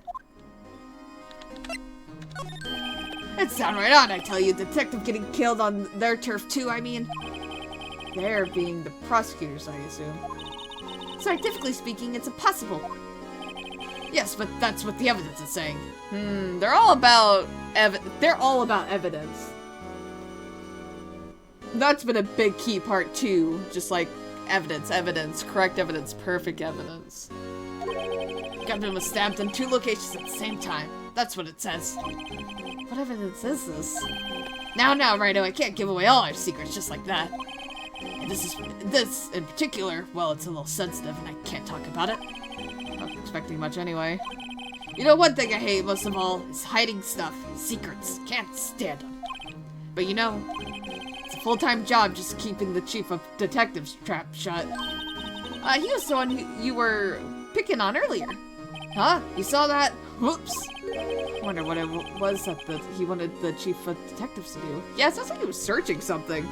It's downright odd, I tell you. Detective getting killed on their turf too, I mean. They're being the prosecutors, I assume. Scientifically speaking, it's impossible. Yes, but that's what the evidence is saying. They're all about evidence. That's been a big key part too. Just like evidence, correct evidence, perfect evidence. Gunman was stabbed in 2 locations at the same time. That's what it says. What evidence is this? Now, Righto, I can't give away all our secrets just like that. And this in particular, well, it's a little sensitive and I can't talk about it. I wasn't expecting much anyway. You know, one thing I hate most of all is hiding stuff, secrets. Can't stand them. But you know, it's a full-time job just keeping the chief of detectives trap shut. He was the one who you were picking on earlier. Huh? You saw that? Whoops. Wonder what it was that he wanted the chief of detectives to do. Yeah, it sounds like he was searching something.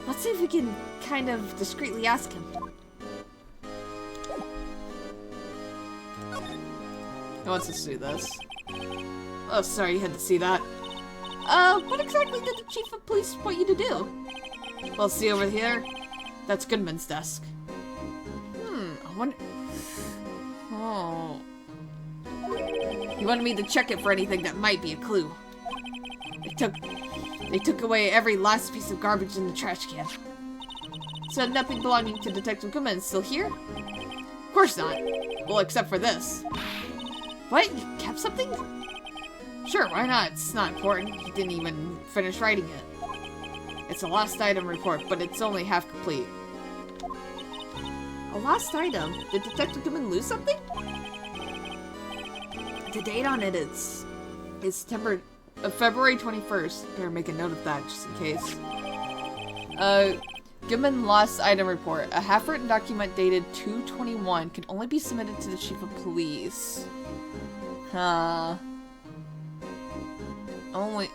Let's see if we can kind of discreetly ask him. He wants us to do this. Oh, sorry, you had to see that. What exactly did the chief of police want you to do? Well, see over here? That's Goodman's desk. I wonder... Oh... He wanted me to check it for anything that might be a clue. They took away every last piece of garbage in the trash can. So nothing belonging to Detective Goodman is still here? Of course not. Well, except for this. What? You kept something? Sure, why not? It's not important. He didn't even finish writing it. It's a lost item report, but it's only half complete. A lost item? Did Detective Goodman lose something? The date on it is February 21st. Better make a note of that just in case. Goodman lost item report. A half-written document dated 2/21 can only be submitted to the chief of police. Only...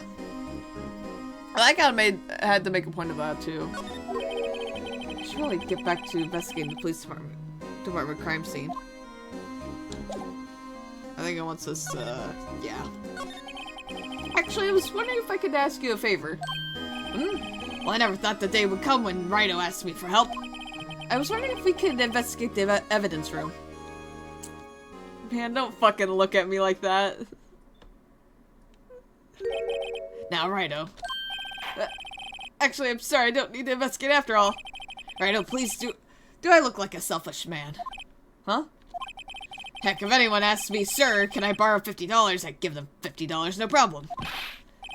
I kinda had to make a point of that too. I should really get back to investigating the police department crime scene. I think it wants us, yeah. Actually, I was wondering if I could ask you a favor. Well, I never thought the day would come when Righto asked me for help. I was wondering if we could investigate the evidence room. Man, don't fucking look at me like that. Now, Righto. Actually, I'm sorry, I don't need to investigate after all. Righto, please do I look like a selfish man? Huh? Heck, if anyone asks me, sir, can I borrow $50, I'd give them $50, no problem.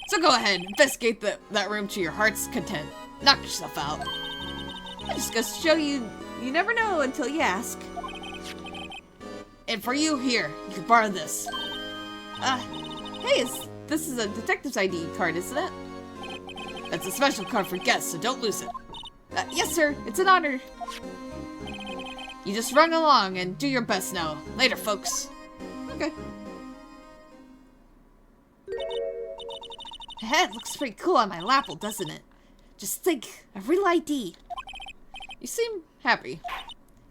So go ahead, investigate that room to your heart's content. Knock yourself out. I just goes to show you, you never know until you ask. And for you, here, you can borrow this. Hey, this is a detective's ID card, isn't it? That's a special card for guests, so don't lose it. Yes, sir, it's an honor. You just run along and do your best now. Later, folks. Okay. The head looks pretty cool on my lapel, doesn't it? Just think, a real ID. You seem happy.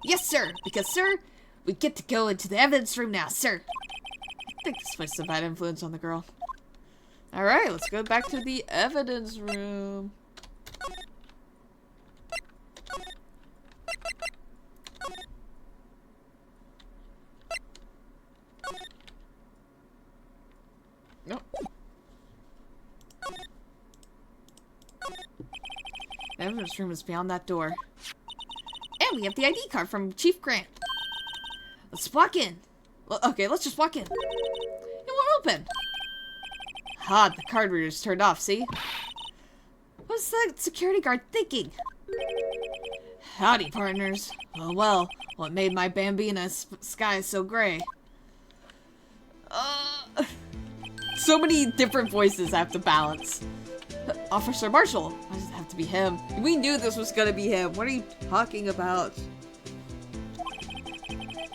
Yes, sir. Because, sir, we get to go into the evidence room now, sir. I think this puts a bad influence on the girl. Alright, let's go back to the evidence room. Nope. The evidence room is beyond that door. And we have the ID card from Chief Grant. Let's walk in. Well, okay, let's just walk in. It won't open. Ah, the card reader's turned off, see? What's that security guard thinking? Howdy, partners. Oh well, what made my Bambina sky so gray? So many different voices I have to balance. Officer Marshall. Why does it have to be him? We knew this was gonna be him. What are you talking about?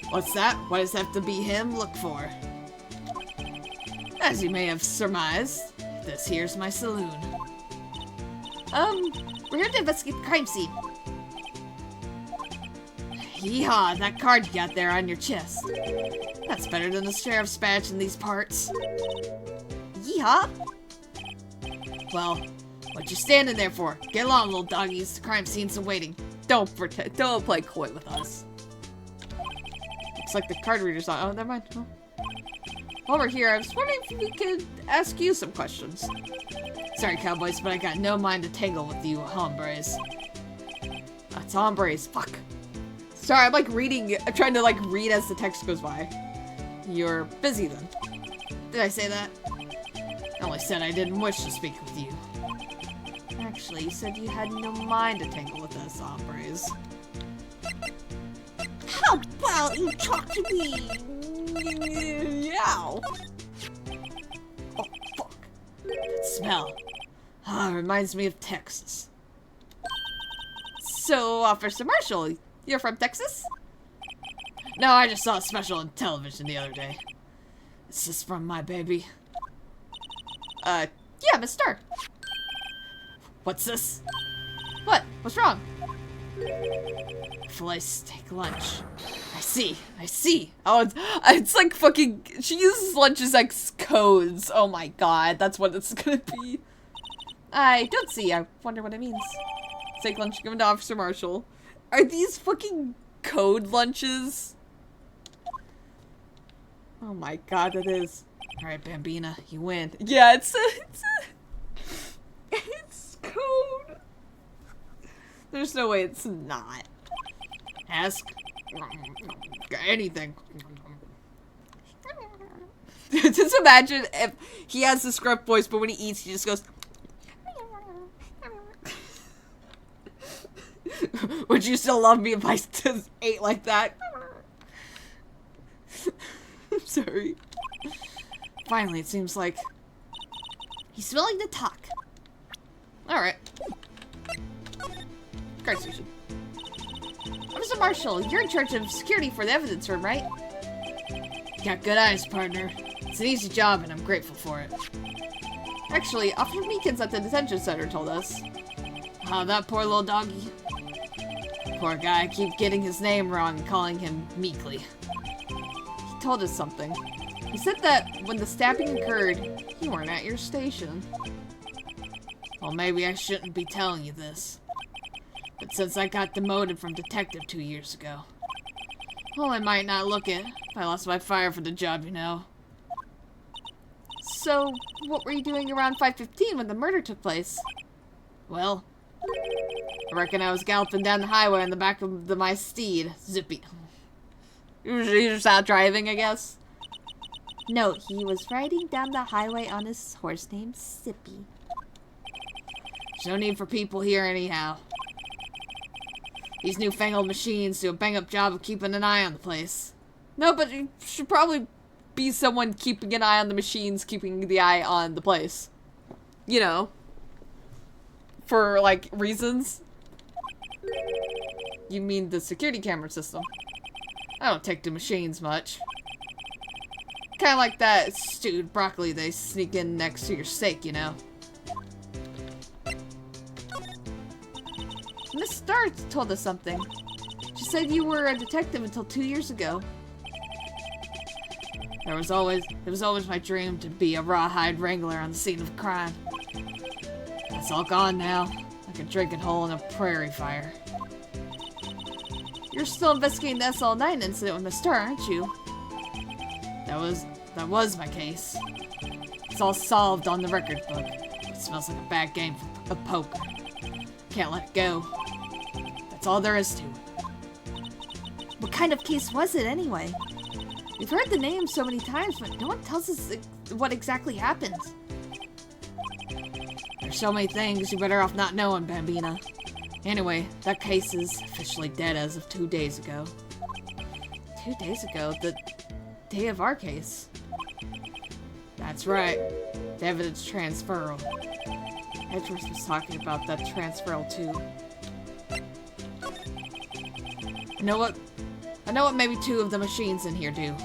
What's that? Why does it have to be him? Look for. As you may have surmised, this here's my saloon. We're here to investigate the crime scene. Yeehaw, that card you got there on your chest. That's better than the sheriff's badge in these parts. Yeehaw! Well, what you standing there for? Get along, little doggies. The crime scene's awaiting. Don't play coy with us. Looks like the card reader's on. Oh, never mind. Oh. While we're here, I was wondering if we could ask you some questions. Sorry, cowboys, but I got no mind to tangle with you hombres. That's hombres. Fuck. Sorry, I'm like reading, trying to like read as the text goes by. You're busy then. Did I say that? I only said I didn't wish to speak with you. Actually, you said you had no mind to tangle with us hombres. How about you talk to me? Yow. Oh, fuck. That smell. Ah, reminds me of Texas. So, Officer Marshall, you're from Texas? No, I just saw a special on television the other day. Is this from my baby? Yeah, Miss Stark. What's this? What? What's wrong? Filet steak lunch. I see. Oh, it's like fucking, she uses lunch as like codes. Oh my god, that's what it's gonna be. I don't see. I wonder what it means. Steak lunch given to Officer Marshall. Are these fucking code lunches? Oh my god, it is. Alright, Bambina, you win. Yeah, it's code. There's no way it's not. Ask anything. Just imagine if he has the scruff voice, but when he eats, he just goes. Would you still love me if I just ate like that? I'm sorry. Finally, it seems like he's willing to talk. Alright. Guard station. Officer Marshall, you're in charge of security for the evidence room, right? Got good eyes, partner. It's an easy job, and I'm grateful for it. Actually, Officer Meekins at the detention center told us. Oh, that poor little doggy. Poor guy, I keep getting his name wrong and calling him Meekly. He told us something. He said that when the stabbing occurred, you weren't at your station. Well, maybe I shouldn't be telling you this. But since I got demoted from detective 2 years ago. Well, I might not look it. I lost my fire for the job, you know. So, what were you doing around 5:15 when the murder took place? Well, I reckon I was galloping down the highway on the back of my steed, Zippy. He was just out driving, I guess. No, he was riding down the highway on his horse named Zippy. There's no need for people here anyhow. These newfangled machines do a bang-up job of keeping an eye on the place. No, but it should probably be someone keeping an eye on the machines, keeping the eye on the place. You know. For, like, reasons. You mean the security camera system? I don't take to machines much. Kinda like that stewed broccoli they sneak in next to your steak, you know? In Miss Starr told us something. She said you were a detective until 2 years ago. It was always my dream to be a rawhide wrangler on the scene of crime. That's all gone now, like a drinking hole in a prairie fire. You're still investigating the SL9 incident with Miss Starr, aren't you? That was my case. It's all solved on the record book. It smells like a bad game of poker. Can't let it go. That's all there is to it. What kind of case was it anyway? We've heard the name so many times, but no one tells us what exactly happens. There's so many things, you're better off not knowing, Bambina. Anyway, that case is officially dead as of 2 days ago. 2 days ago? The day of our case? That's right. The evidence transferal. Edgeworth was talking about that transferal too. I know what maybe 2 of the machines in here do.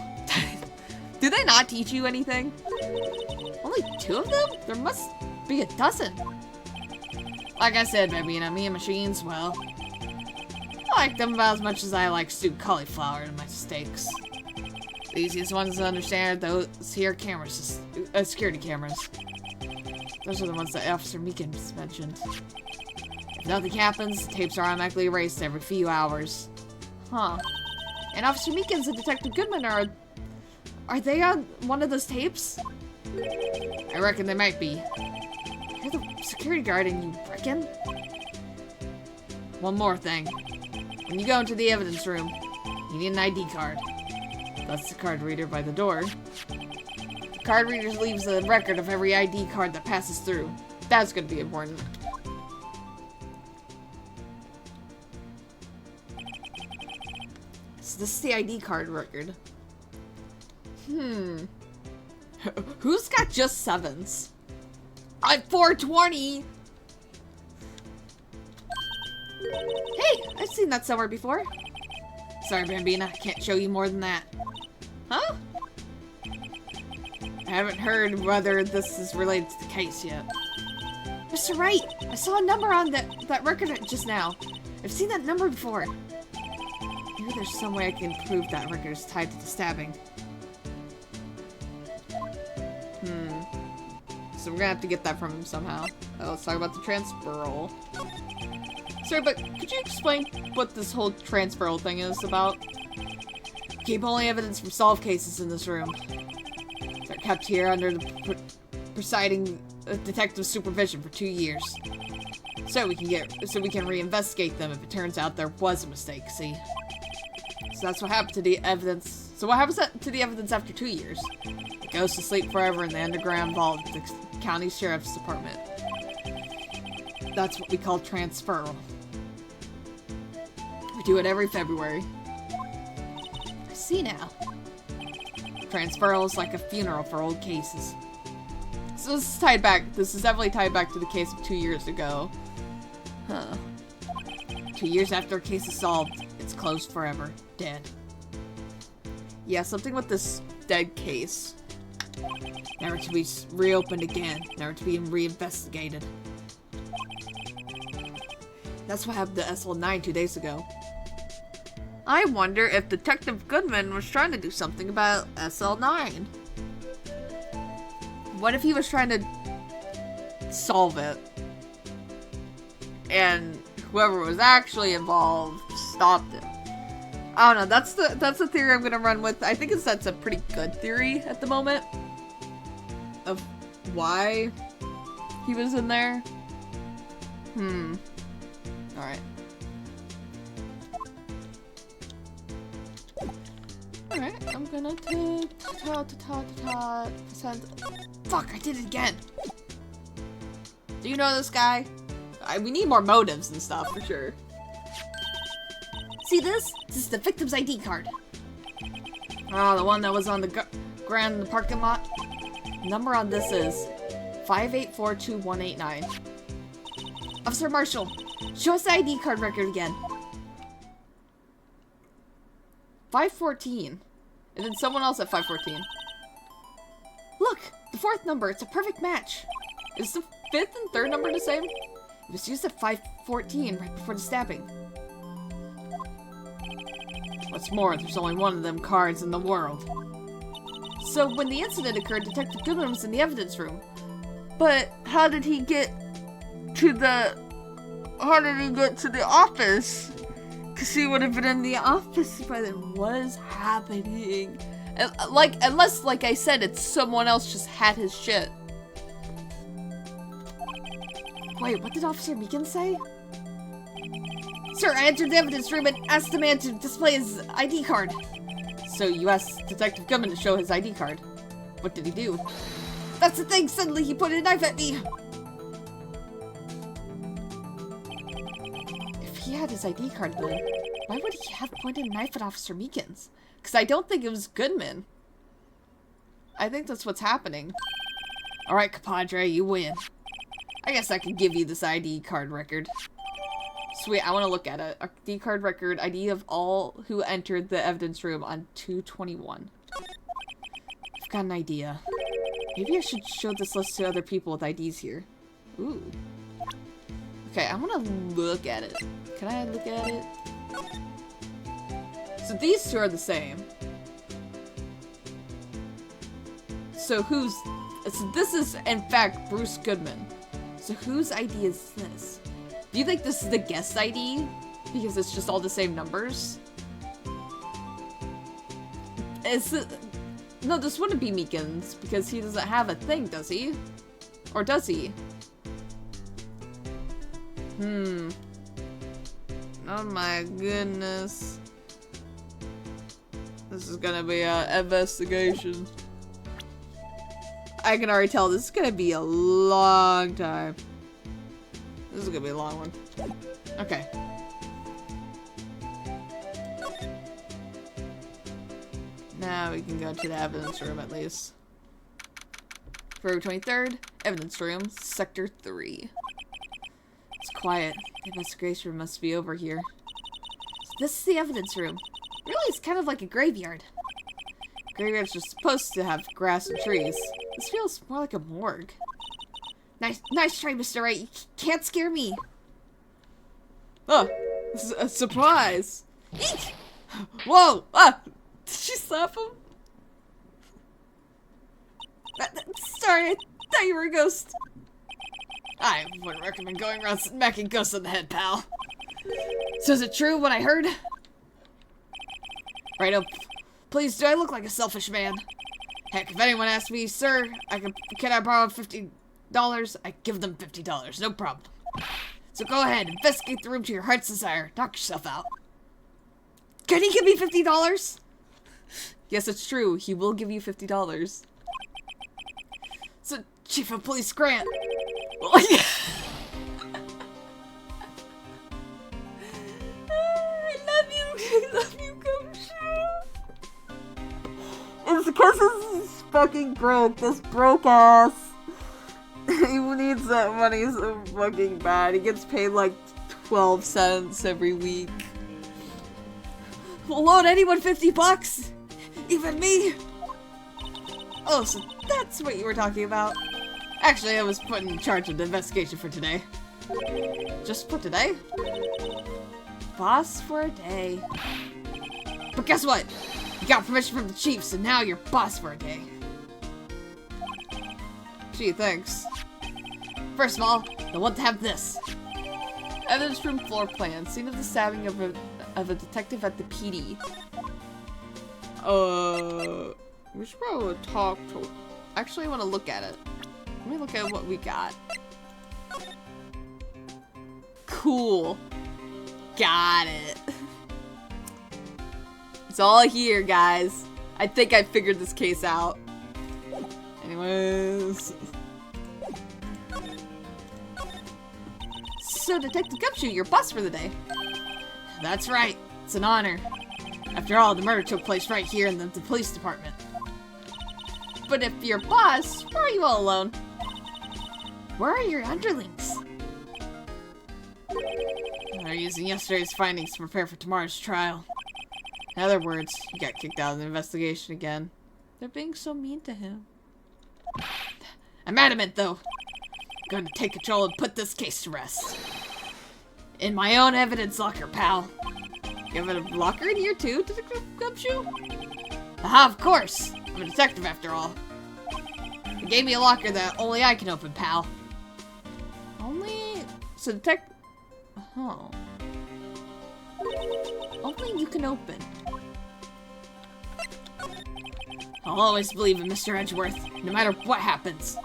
Do they not teach you anything? Only 2 of them? There must be a dozen. Like I said, baby, me and machines, well, I like them about as much as I like stewed cauliflower in my steaks. The easiest ones to understand are those here cameras, security cameras. Those are the ones that Officer Meekins mentioned. If nothing happens, the tapes are automatically erased every few hours. Huh. And Officer Meekins and Detective Goodman are they on one of those tapes? I reckon they might be. You're the security guard and you reckon? One more thing. When you go into the evidence room, you need an ID card. That's the card reader by the door. The card reader leaves a record of every ID card that passes through. That's going to be important. So this is the ID card record. Who's got just 7s? At 420! Hey! I've seen that somewhere before. Sorry, Bambina. I can't show you more than that. Huh? I haven't heard whether this is related to the case yet. Mr. Wright! I saw a number on that record just now. I've seen that number before. Maybe there's some way I can prove that record is tied to the stabbing. So we're gonna have to get that from him somehow. Let's talk about the transferal. Sorry, but could you explain what this whole transferal thing is about? Keep only evidence from solved cases in this room. They're kept here under the presiding detective's supervision for 2 years. So we can reinvestigate them if it turns out there was a mistake, see? So that's what happened to the evidence. So what happens to the evidence after 2 years? It goes to sleep forever in the underground vault of the county sheriff's department. That's what we call transferal. We do it every February. I see now. Transferal is like a funeral for old cases. So this is tied back. This is definitely tied back to the case of 2 years ago. Huh. 2 years after a case is solved, it's closed forever. Dead. Yeah, something with this dead case. Never to be reopened again. Never to be reinvestigated. That's what happened to SL9 2 days ago. I wonder if Detective Goodman was trying to do something about SL9. What if he was trying to solve it, and whoever was actually involved stopped it? I don't know. That's the theory I'm gonna run with. I think that's a pretty good theory at the moment of why he was in there. Alright. Alright, I'm gonna send. Fuck, I did it again! Do you know this guy? We need more motives and stuff, for sure. See this? This is the victim's ID card. Oh, the one that was on the ground in the parking lot? The number on this is 5842189. Officer Marshall, show us the ID card record again. 514. And then someone else at 514. Look! The 4th number, it's a perfect match. Is the 5th and 3rd number the same? It was used at 5:14, right before the stabbing. What's more, there's only one of them cards in the world. So when the incident occurred, Detective Goodman was in the evidence room. But how did he get to the office? Because he would have been in the office by then. What is happening? Unless, like I said, it's someone else just had his shit. Wait, what did Officer Meekin say? Sir, I entered the evidence room and asked the man to display his ID card. So you asked Detective Goodman to show his ID card. What did he do? That's the thing, suddenly he pointed a knife at me! If he had his ID card then, why would he have pointed a knife at Officer Meekins? Because I don't think it was Goodman. I think that's what's happening. Alright, compadre, you win. I guess I can give you this ID card record. Sweet, I want to look at it. ID card record, ID of all who entered the evidence room on 2/21. I've got an idea. Maybe I should show this list to other people with IDs here. Ooh. Okay, I want to look at it. Can I look at it? So these two are the same. So this is, in fact, Bruce Goodman. So whose ID is this? Do you think this is the guest ID? Because it's just all the same numbers? No, this wouldn't be Meekins, because he doesn't have a thing, does he? Or does he? Oh my goodness. This is gonna be an investigation. I can already tell this is gonna be a long time. This is gonna be a long one. Okay. Now we can go to the evidence room at least. February 23rd, evidence room, sector 3. It's quiet. The investigation room must be over here. So this is the evidence room. Really, it's kind of like a graveyard. Graveyards are supposed to have grass and trees. This feels more like a morgue. Nice try, Mr. Wright. You can't scare me. Oh, this is a surprise. Eek! Whoa! Ah! Did she slap him? Sorry, I thought you were a ghost. I wouldn't recommend going around smacking ghosts on the head, pal. So is it true what I heard? Right up. Please, do I look like a selfish man? Heck, if anyone asks me, sir, can I borrow $50? I give them $50, no problem. So go ahead, investigate the room to your heart's desire. Knock yourself out. Can he give me $50? Yes, it's true. He will give you $50. So, Chief of Police Grant. I love you, Gumshoe. It's because he's fucking broke. This broke ass. He needs that money so fucking bad. He gets paid like 12 cents every week. Will loan anyone $50? Even me? Oh, so that's what you were talking about. Actually, I was put in charge of the investigation for today. Just for today? Boss for a day. But guess what? You got permission from the chief, so now you're boss for a day. Gee, thanks. First of all, I want to have this. Evidence room floor plan. Scene of the stabbing of a detective at the PD. We should probably talk to... Actually, I want to look at it. Let me look at what we got. Cool. Got it. It's all here, guys. I think I figured this case out. Anyways. So, Detective Gumshoe, you're boss for the day. That's right. It's an honor. After all, the murder took place right here in the police department. But if you're boss, why are you all alone? Where are your underlings? They're using yesterday's findings to prepare for tomorrow's trial. In other words, he got kicked out of the investigation again. They're being so mean to him. I'm adamant, though. Gonna take control and put this case to rest. In my own evidence locker, pal. You have a locker in here too, Detective Gumshoe? Aha, of course! I'm a detective after all. They gave me a locker that only I can open, pal. Only... So Oh. Only you can open. I'll always believe in Mr. Edgeworth, no matter what happens.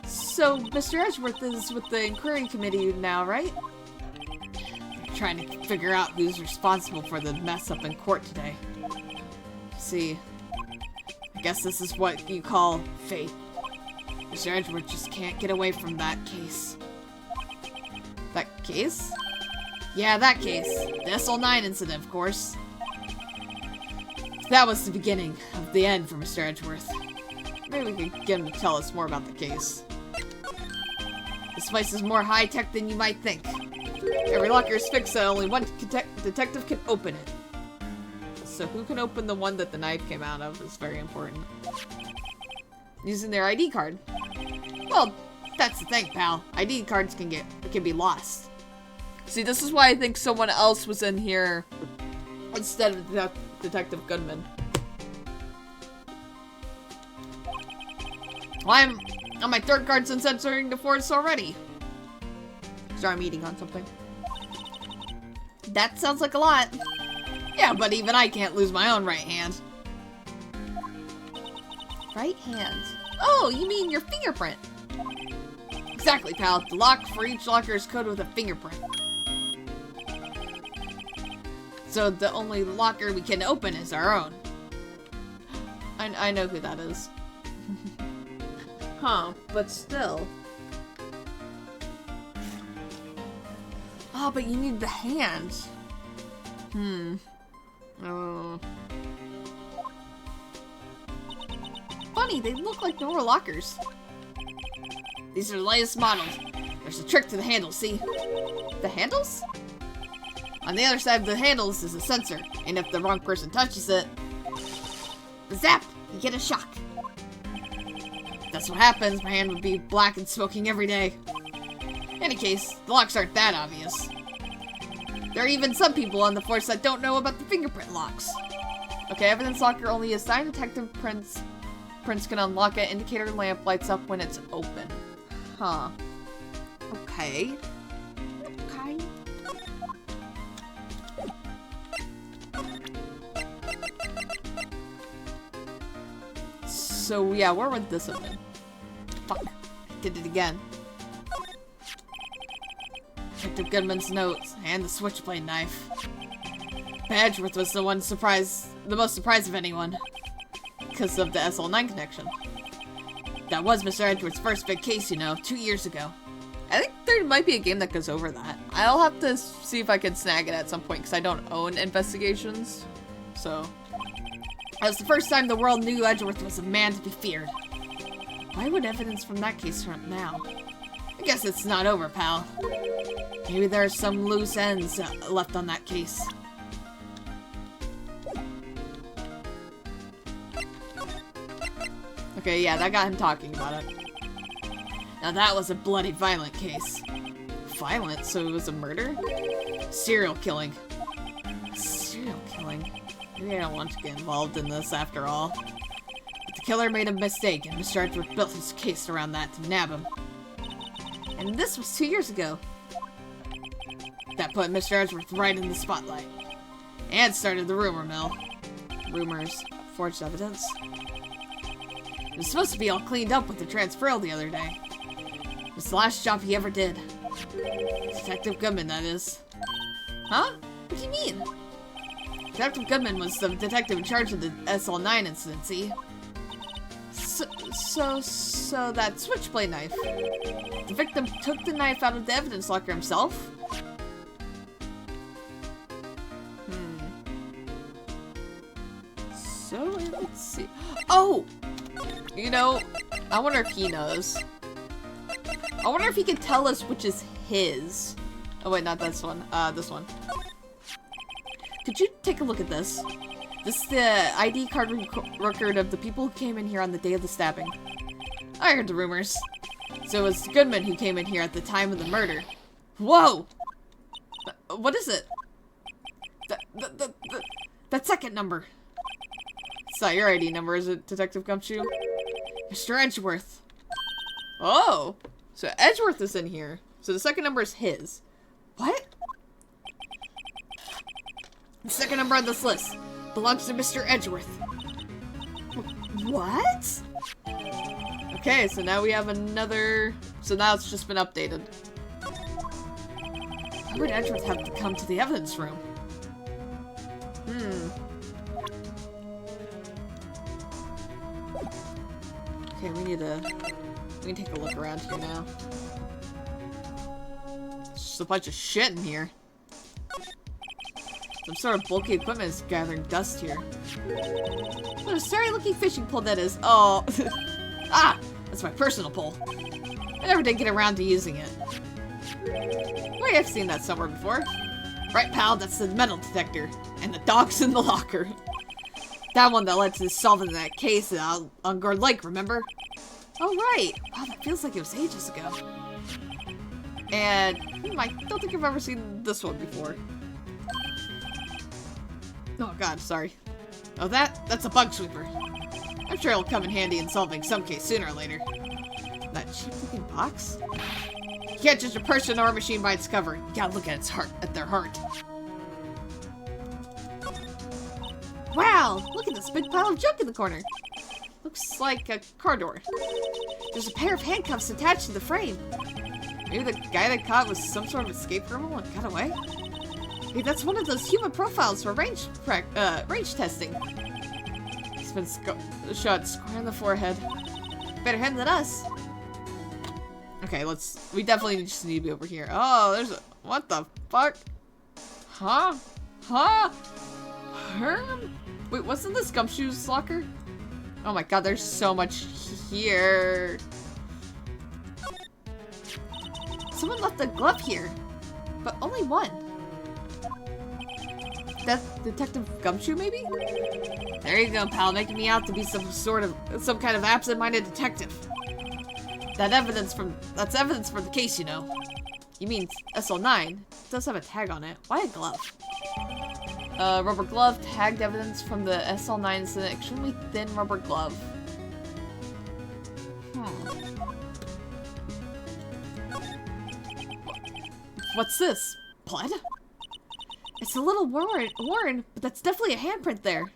So, Mr. Edgeworth is with the inquiry committee now, right? They're trying to figure out who's responsible for the mess up in court today. See, I guess this is what you call fate. Mr. Edgeworth just can't get away from that case. That case? Yeah, that case. The SL9 incident, of course. That was the beginning of the end for Mr. Edgeworth. Maybe we could get him to tell us more about the case. This place is more high-tech than you might think. Every locker is fixed so only one detective can open it. So who can open the one that the knife came out of is very important. Using their ID card. Well, that's the thing, pal. ID cards can be lost. See, this is why I think someone else was in here instead of Detective Goodman. Well, I'm on my third card since entering the forest already. Sorry, I'm eating on something. That sounds like a lot. Yeah, but even I can't lose my own right hand. Right hand? Oh, you mean your fingerprint? Exactly, pal. The lock for each locker is coded with a fingerprint. So the only locker we can open is our own. I know who that is. Huh, but still. Oh, but you need the hand. Oh. Funny, they look like normal lockers. These are the latest models. There's a trick to the handles, see? The handles? On the other side of the handles is a sensor, and if the wrong person touches it, zap! You get a shock. If that's what happens, my hand would be black and smoking every day. In any case, the locks aren't that obvious. There are even some people on the force that don't know about the fingerprint locks. Okay, evidence locker only assigned detective prints can unlock it. Indicator lamp lights up when it's open. Huh. Okay. Okay. So, yeah, where would this have been? Fuck. I did it again. Detective Goodman's notes and the switchblade knife. Edgeworth was the most surprised of anyone. Because of the SL9 connection. That was Mr. Edgeworth's first big case, you know, 2 years ago. I think there might be a game that goes over that. I'll have to see if I can snag it at some point, because I don't own investigations. So, that was the first time the world knew Edgeworth was a man to be feared. Why would evidence from that case turn up now? I guess it's not over, pal. Maybe there are some loose ends left on that case. Okay, yeah, that got him talking about it. Now that was a bloody, violent case. Violent? So it was a murder? Serial killing. Serial killing? Maybe I don't want to get involved in this after all. But the killer made a mistake, and Mr. Edgeworth built his case around that to nab him. And this was 2 years ago. That put Mr. Edgeworth right in the spotlight. And started the rumor mill. Rumors. Forged evidence. It was supposed to be all cleaned up with the transferal the other day. It was the last job he ever did. Detective Goodman, that is. Huh? What do you mean? Detective Goodman was the detective in charge of the SL9 incident, see? So that switchblade knife. The victim took the knife out of the evidence locker himself? So, let's see. Oh! You know, I wonder if he knows. I wonder if he can tell us which is his. Oh wait, not this one. This one. Could you take a look at this? This is the ID card record of the people who came in here on the day of the stabbing. I heard the rumors. So it was Goodman who came in here at the time of the murder. Whoa! What is it? That second number. It's not your ID number, is it, Detective Gumshoe? Mr. Edgeworth. Oh! So Edgeworth is in here. So the second number is his. What? The second number on this list belongs to Mr. Edgeworth. What? Okay, so now we have another... So now it's just been updated. Why would Edgeworth have to come to the evidence room? Okay, we can take a look around here now. It's just a bunch of shit in here. Some sort of bulky equipment is gathering dust here. What a sorry-looking fishing pole that is. Oh. Ah! That's my personal pole. I never did get around to using it. Wait, I've seen that somewhere before. Right, pal, that's the metal detector. And the dog's in the locker. That one that led to solving that case on Guard Lake, remember? Oh, right. Wow, that feels like it was ages ago. And I don't think I've ever seen this one before. Oh god, sorry. Oh, that's a bug sweeper. I'm sure it'll come in handy in solving some case sooner or later. That cheap-looking box? You can't judge a person or a machine by its cover. You gotta look at its heart, at their heart. Wow! Look at this big pile of junk in the corner. Looks like a car door. There's a pair of handcuffs attached to the frame. Maybe the guy that caught was some sort of escape criminal and got away? Hey, that's one of those human profiles for range testing. It's been shot square in the forehead. Better him than us. Okay, we definitely just need to be over here. Oh, there's a, what the fuck? Huh? Huh? Herm? Wait, wasn't this Gumshoe's locker? Oh my god, there's so much here. Someone left a glove here, but only one. That's Detective Gumshoe, maybe? There you go, pal, making me out to be some kind of absent-minded detective. That's evidence from the case, you know. You mean SL9? It does have a tag on it. Why a glove? Rubber glove, tagged evidence from the SL9 incident, extremely thin rubber glove. What's this? Blood? It's a little worn, but that's definitely a handprint there.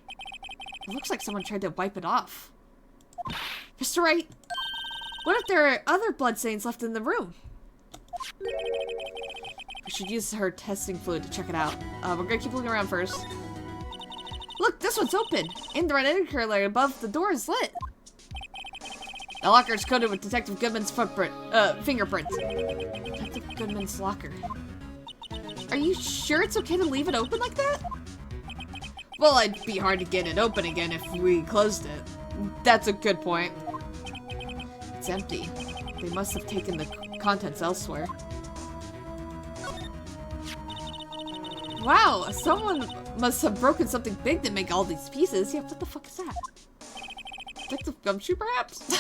It looks like someone tried to wipe it off. Mr. Wright, what if there are other blood stains left in the room? We should use her testing fluid to check it out. We're gonna keep looking around first. Look, this one's open. And the red indicator above the door is lit. The locker is coated with Detective Goodman's fingerprints. Detective Goodman's locker. Are you sure it's okay to leave it open like that? Well, it'd be hard to get it open again if we closed it. That's a good point. It's empty. They must have taken the contents elsewhere. Wow, someone must have broken something big to make all these pieces. Yeah, what the fuck is that? Detective Gumshoe, perhaps?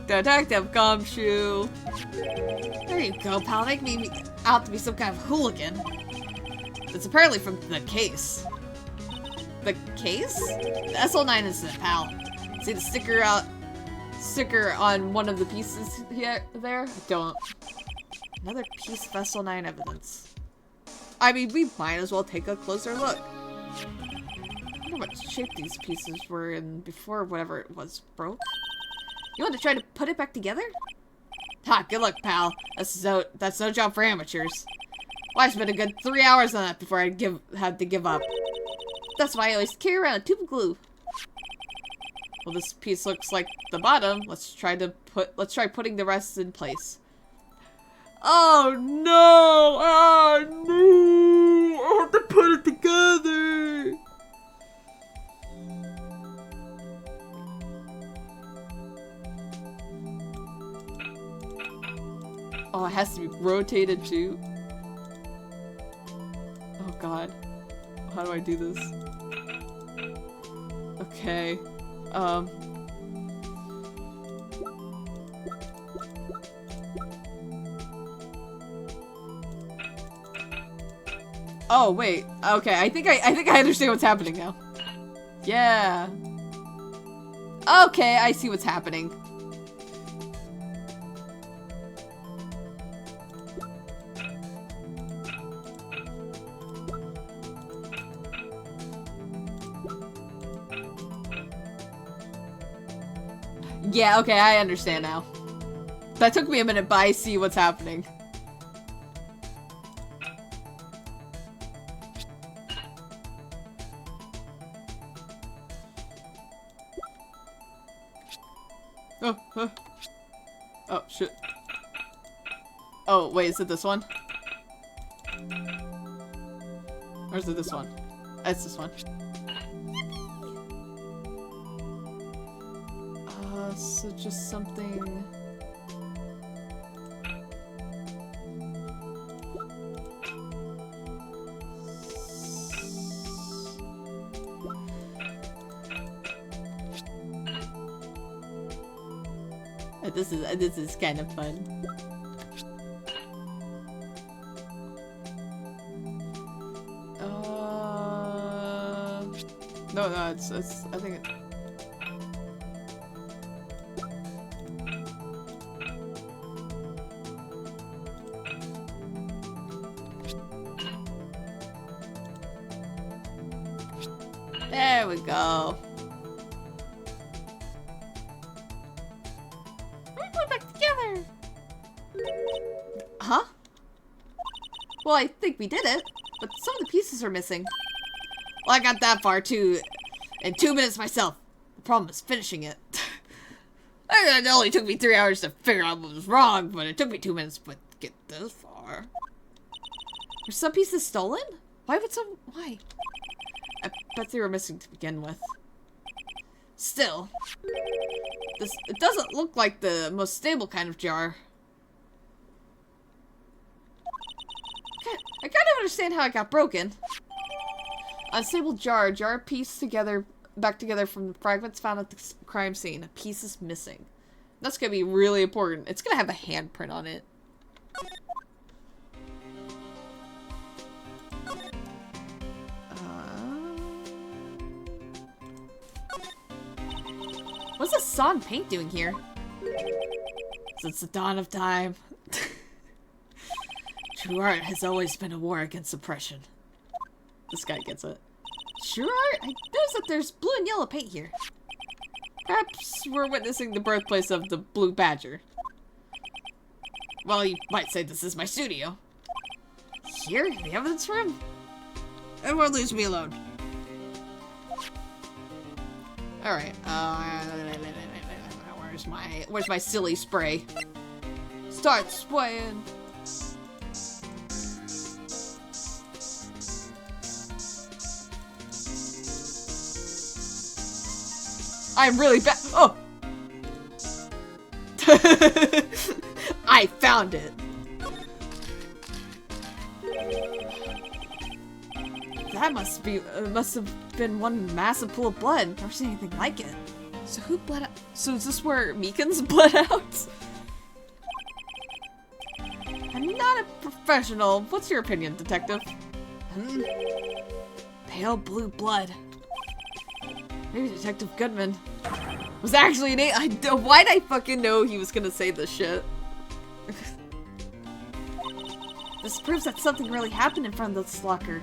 Detective Gumshoe. There you go, pal. Make me out to be some kind of hooligan. It's apparently from the case. The case? The SL9 incident, pal. See the sticker on one of the pieces here, there? I don't. Another piece of SL9 evidence. I mean, we might as well take a closer look. I wonder what shape these pieces were in before whatever it was broke. You want to try to put it back together? Ha, good luck, pal. That's no job for amateurs. Well, I spent a good 3 hours on that before I had to give up. That's why I always carry around a tube of glue. Well, this piece looks like the bottom. Let's try putting the rest in place. Oh no! Oh no! I have to put it together! Oh, it has to be rotated too. Oh god. How do I do this? Okay. Oh, wait. Okay, I think I understand what's happening now. Yeah. Okay, I see what's happening. Yeah, okay, I understand now. That took me a minute, but I see what's happening. Oh, shit. Oh, wait, is it this one? Or is it this one? It's this one. So just something... This is kind of fun. No, it's I think it... There we go. We're going back together. Huh? Well, I think we did it, but some of the pieces are missing. Well, I got that far too in 2 minutes myself. The problem is finishing it. It only took me 3 hours to figure out what was wrong, but it took me 2 minutes to get this far. Were some pieces stolen? Why would some... Why? I bet they were missing to begin with. Still, it doesn't look like the most stable kind of jar. I kind of understand how it got broken. Unstable jar pieced back together from the fragments found at the crime scene. A piece is missing. That's gonna be really important. It's gonna have a handprint on it. What's this saw and paint doing here? Since the dawn of time, true art has always been a war against oppression. This guy gets it. True art? I noticed that there's blue and yellow paint here. Perhaps we're witnessing the birthplace of the Blue Badger. Well, you might say this is my studio. Here? In the evidence room? Everyone leaves me alone. Alright, where's my silly spray? Start spraying! I'm really bad. Oh! I found it! That must have been one massive pool of blood. Never seen anything like it. So who bled out? So is this where Meekins bled out? I'm not a professional. What's your opinion, detective? Pale blue blood. Maybe Detective Goodman was actually an why'd I fucking know he was gonna say this shit? This proves that something really happened in front of this locker.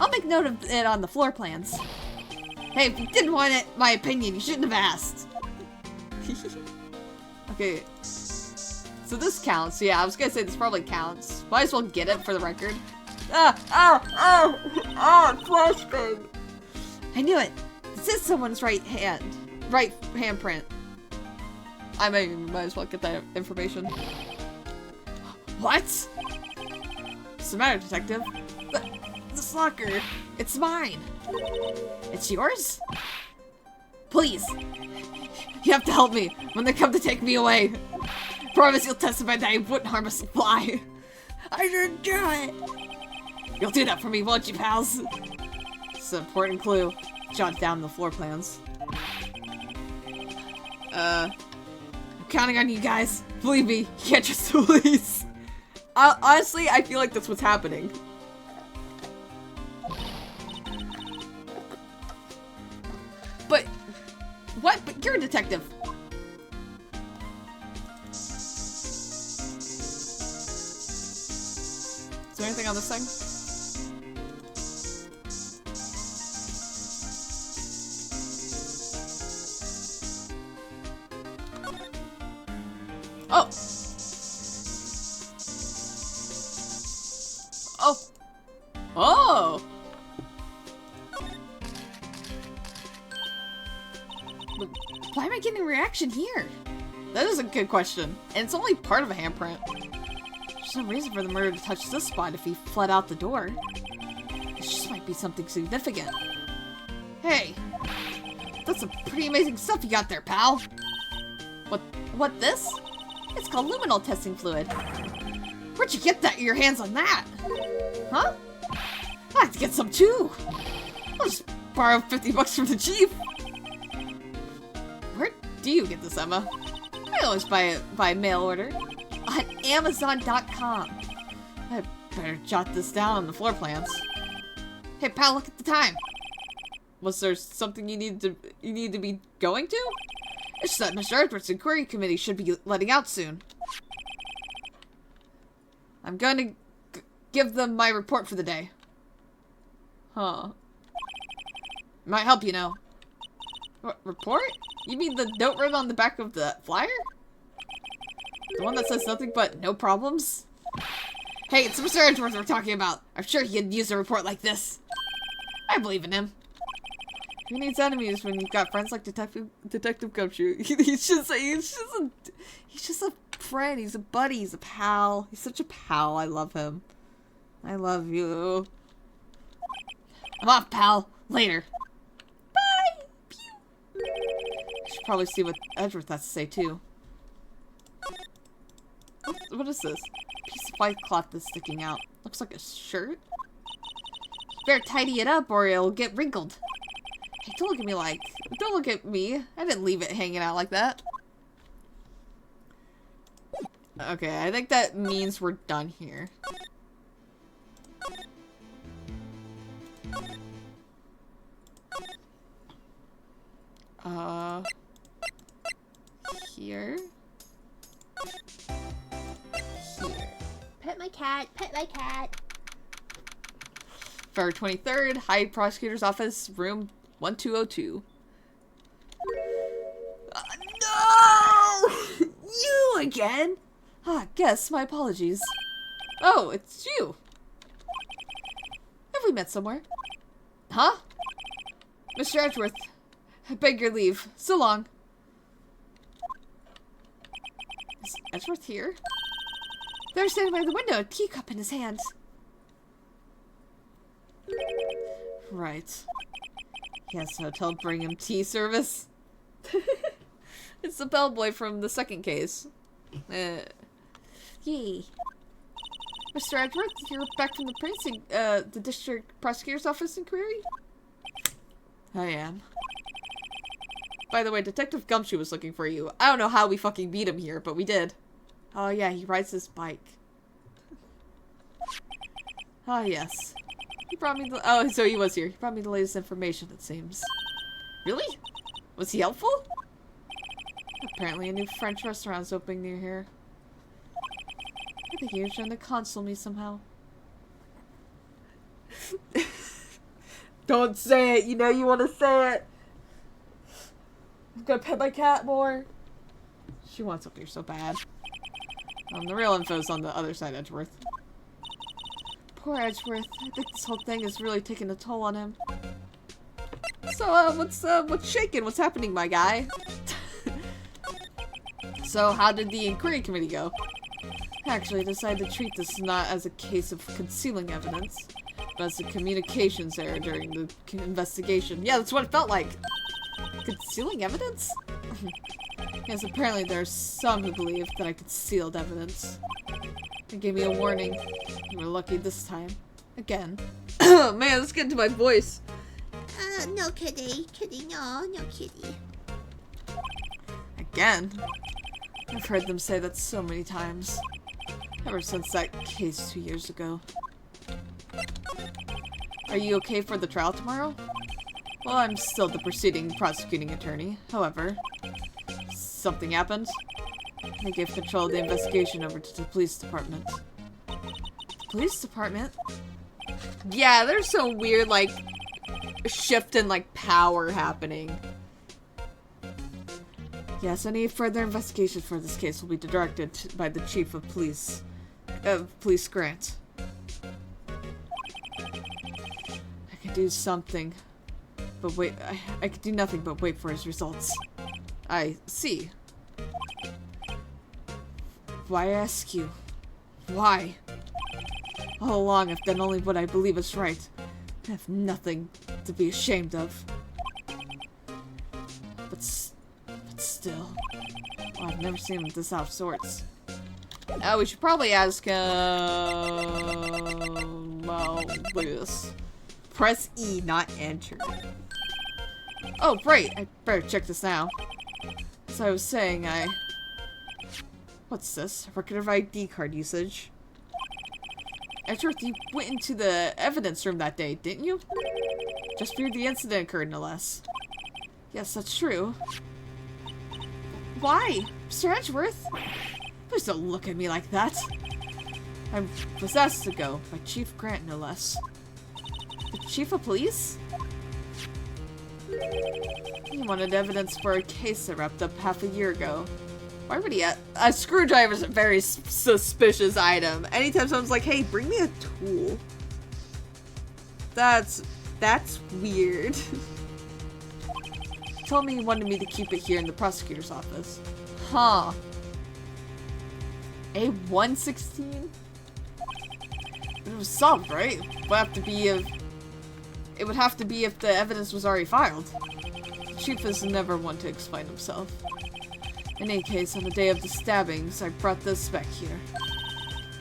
I'll make note of it on the floor plans. Hey, if you didn't want my opinion, you shouldn't have asked. Okay. So this counts. Yeah, I was gonna say this probably counts. Might as well get it for the record. Flashbang. I knew it. This is someone's right handprint. I might as well get that information. What? What's the matter, detective? This locker, it's mine. It's yours? Please. You have to help me when they come to take me away. Promise you'll testify that I wouldn't harm a fly. I didn't do it. You'll do that for me, won't you, pals? It's an important clue. Jot down the floor plans. I'm counting on you guys. Believe me, you can't trust the police. Honestly, I feel like that's what's happening. What? But you're a detective. Is there anything on this thing? Oh! Oh! Oh! But why am I getting a reaction here? That is a good question. And it's only part of a handprint. There's no reason for the murderer to touch this spot if he fled out the door. This just might be something significant. Hey! That's some pretty amazing stuff you got there, pal! What this? It's called luminol testing fluid. Where'd you get your hands on that? Huh? I'd like to get some too. I'll just borrow 50 bucks from the chief. Where do you get this, Emma? I always buy it by mail order. On Amazon.com. I better jot this down on the floor plans. Hey pal, look at the time. Was there something you need to be going to? It's just that Mr. Edgeworth's inquiry committee should be letting out soon. I'm going to give them my report for the day. Huh. Might help, you know. What, report? You mean the note written on the back of the flyer? The one that says nothing but no problems? Hey, it's Mr. Edgeworth we're talking about. I'm sure he could use a report like this. I believe in him. Who needs enemies when you've got friends like Detective Gumshoe? He's just a friend. He's a buddy. He's a pal. He's such a pal. I love him. I love you. I'm off, pal. Later. Bye. Pew. I should probably see what Edgeworth has to say too. What is this? A piece of white cloth that's sticking out. Looks like a shirt. You better tidy it up or it'll get wrinkled. Hey, don't look at me like... Don't look at me. I didn't leave it hanging out like that. Okay, I think that means we're done here. Here. Here. Pet my cat. Pet my cat. February 23rd, High Prosecutor's Office, room 1202. No! You again? Ah, guess, my apologies. Oh, it's you. Have we met somewhere? Huh? Mr. Edgeworth, I beg your leave. So long. Is Edgeworth here? They're standing by the window, a teacup in his hand. Right. Yes, hotel bring him tea service. It's the bellboy from the second case. Yay. Mr. Edgeworth, you're back from the district prosecutor's office inquiry? I am. By the way, Detective Gumshoe was looking for you. I don't know how we fucking beat him here, but we did. Oh yeah, he rides his bike. Ah yes. He brought me the- oh, so he was here. He brought me the latest information, it seems. Really? Was he helpful? Apparently a new French restaurant is opening near here. I think he was trying to console me somehow. Don't say it! You know you want to say it! I'm gonna pet my cat more. She wants up here so bad. The real info's on the other side, Edgeworth. Poor Edgeworth. I think this whole thing is really taking a toll on him. So, what's shaking? What's happening, my guy? So, how did the inquiry committee go? Actually, I decided to treat this not as a case of concealing evidence, but as a communications error during the investigation. Yeah, that's what it felt like. Concealing evidence? Yes, apparently there are some who believe that I concealed evidence. They gave me a warning. You were lucky this time. Again. Man, let's get into my voice. No kitty. Kitty, no kitty. Again? I've heard them say that so many times. Ever since that case 2 years ago. Are you okay for the trial tomorrow? Well, I'm still the proceeding prosecuting attorney. However, something happened. I gave control of the investigation over to the police department. The police department? Yeah, there's some weird, like, shift in, like, power happening. Yes, any further investigation for this case will be directed by the chief of police, Police Grant. I could do something, but wait, I could do nothing but wait for his results. I see. Why ask you? Why? All along I've done only what I believe is right. I have nothing to be ashamed of. But still, I've never seen him this out of sorts. We should probably ask him. Well, look at this. Press E, not enter. Oh, right. I better check this now. As I was saying, what's this? Record of ID card usage. Edgeworth, you went into the evidence room that day, didn't you? Just before the incident occurred, no less. Yes, that's true. Why? Mr. Edgeworth? Please don't look at me like that. I was asked to go by Chief Grant, no less. The Chief of Police? He wanted evidence for a case that wrapped up half a year ago. Why would he? A screwdriver is a very suspicious item. Anytime someone's like, "Hey, bring me a tool," that's weird. He told me he wanted me to keep it here in the prosecutor's office. Huh? A116? It was solved, right? It would have to be if the evidence was already filed. The chief is never one to explain himself. In any case, on the day of the stabbings, I brought this back here.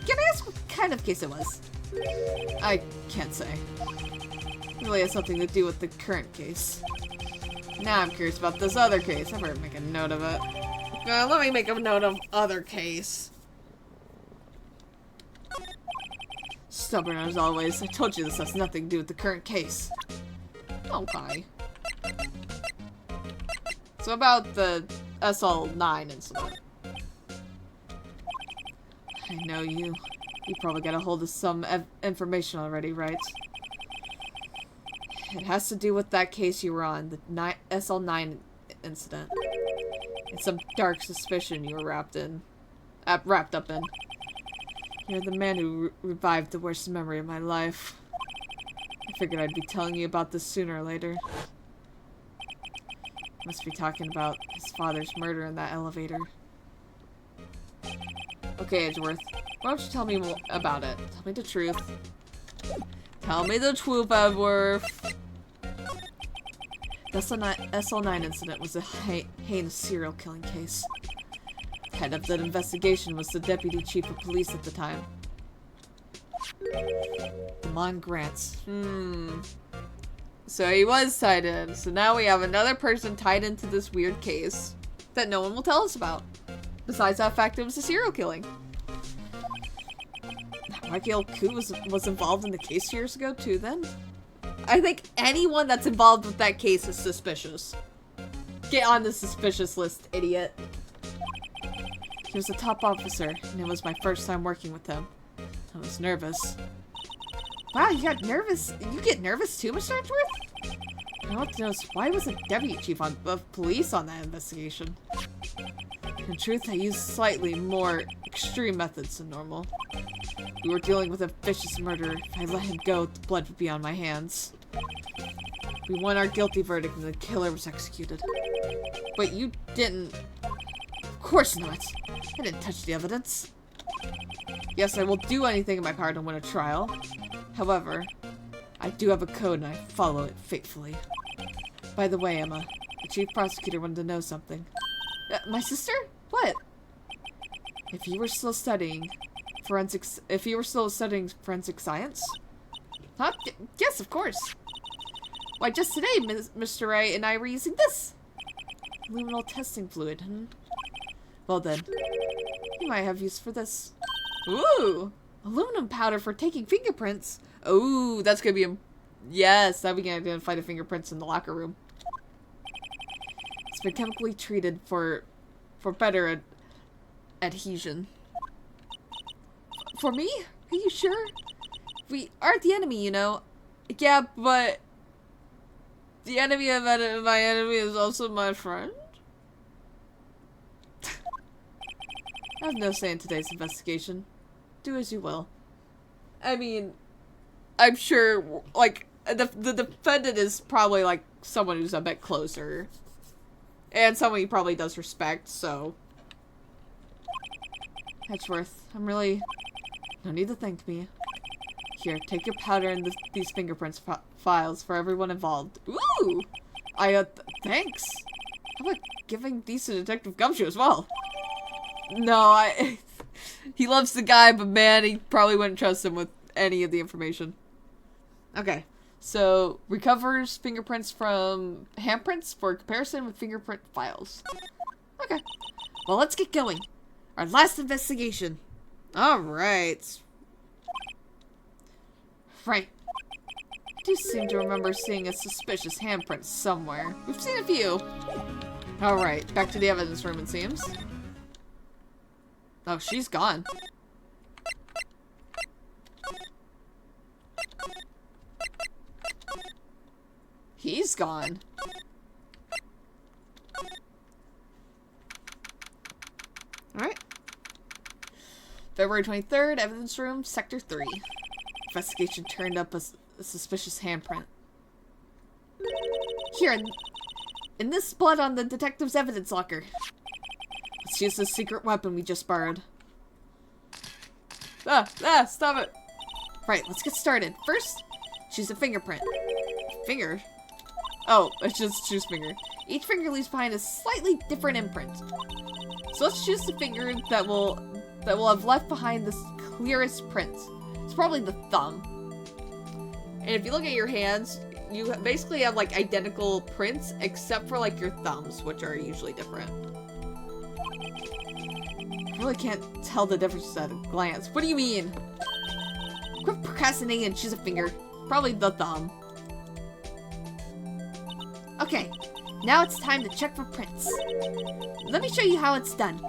Can I ask what kind of case it was? I can't say. It really has something to do with the current case. Now I'm curious about this other case. I better make a note of it. Let me make a note of other case. Stubborn as always. I told you this has nothing to do with the current case. Okay. So about the SL9 incident. I know you. You probably got a hold of some information already, right? It has to do with that case you were on, the SL9 incident. It's some dark suspicion you were wrapped up in. You're the man who revived the worst memory of my life. I figured I'd be telling you about this sooner or later. Must be talking about his father's murder in that elevator. Okay, Edgeworth. Why don't you tell me more about it? Tell me the truth. Tell me the truth, Edgeworth. The SL9 incident was a heinous serial killing case. Head of the investigation was the deputy chief of police at the time. Damon Grant. So he was tied in. So now we have another person tied into this weird case that no one will tell us about. Besides that fact, it was a serial killing. Michael Koo was involved in the case years ago too then? I think anyone that's involved with that case is suspicious. Get on the suspicious list, idiot. He was a top officer, and it was my first time working with him. I was nervous. Wow, you got nervous? You get nervous too, Mr. Edgeworth? I want to know why was a deputy chief of police on that investigation? In truth, I used slightly more extreme methods than normal. We were dealing with a vicious murderer. If I let him go, the blood would be on my hands. We won our guilty verdict and the killer was executed. Wait, you didn't... Of course not. I didn't touch the evidence. Yes, I will do anything in my power to win a trial. However, I do have a code and I follow it faithfully. By the way, Emma, the chief prosecutor wanted to know something. My sister? What? If you were still studying forensic science? Huh? Yes, of course. Why, just today, Mr. Wright and I were using this. Luminal testing fluid, Well then, you might have use for this. Ooh! Aluminum powder for taking fingerprints. Ooh, that's gonna be Yes, now we can identify the fingerprints in the locker room. It's been chemically treated for better adhesion. For me? Are you sure? We aren't the enemy, you know. Yeah, but the enemy of my enemy is also my friend? I have no say in today's investigation. Do as you will. I mean, I'm sure, like, the defendant is probably, like, someone who's a bit closer. And someone he probably does respect, so. Edgeworth, I'm really... No need to thank me. Here, take your powder and these fingerprints files for everyone involved. Ooh! Thanks! How about giving these to Detective Gumshoe as well? No, he loves the guy, but man, he probably wouldn't trust him with any of the information. Okay, so recovers fingerprints from handprints for comparison with fingerprint files. Okay, well, let's get going. Our last investigation. Alright. Right. I do seem to remember seeing a suspicious handprint somewhere. We've seen a few. Alright, back to the evidence room, it seems. Oh, she's gone. He's gone. Alright. February 23rd, evidence room, sector 3. Investigation turned up a suspicious handprint. Here, in this blood on the detective's evidence locker. Let's use the secret weapon we just borrowed. Stop it! Right, let's get started. First, choose a fingerprint. Finger? Oh, it's just choose finger. Each finger leaves behind a slightly different imprint. So let's choose the finger that will have left behind the clearest print. It's probably the thumb. And if you look at your hands, you basically have like identical prints except for like your thumbs, which are usually different. I really can't tell the difference at a glance. What do you mean? Quit procrastinating and choose a finger. Probably the thumb. Okay, now it's time to check for prints. Let me show you how it's done.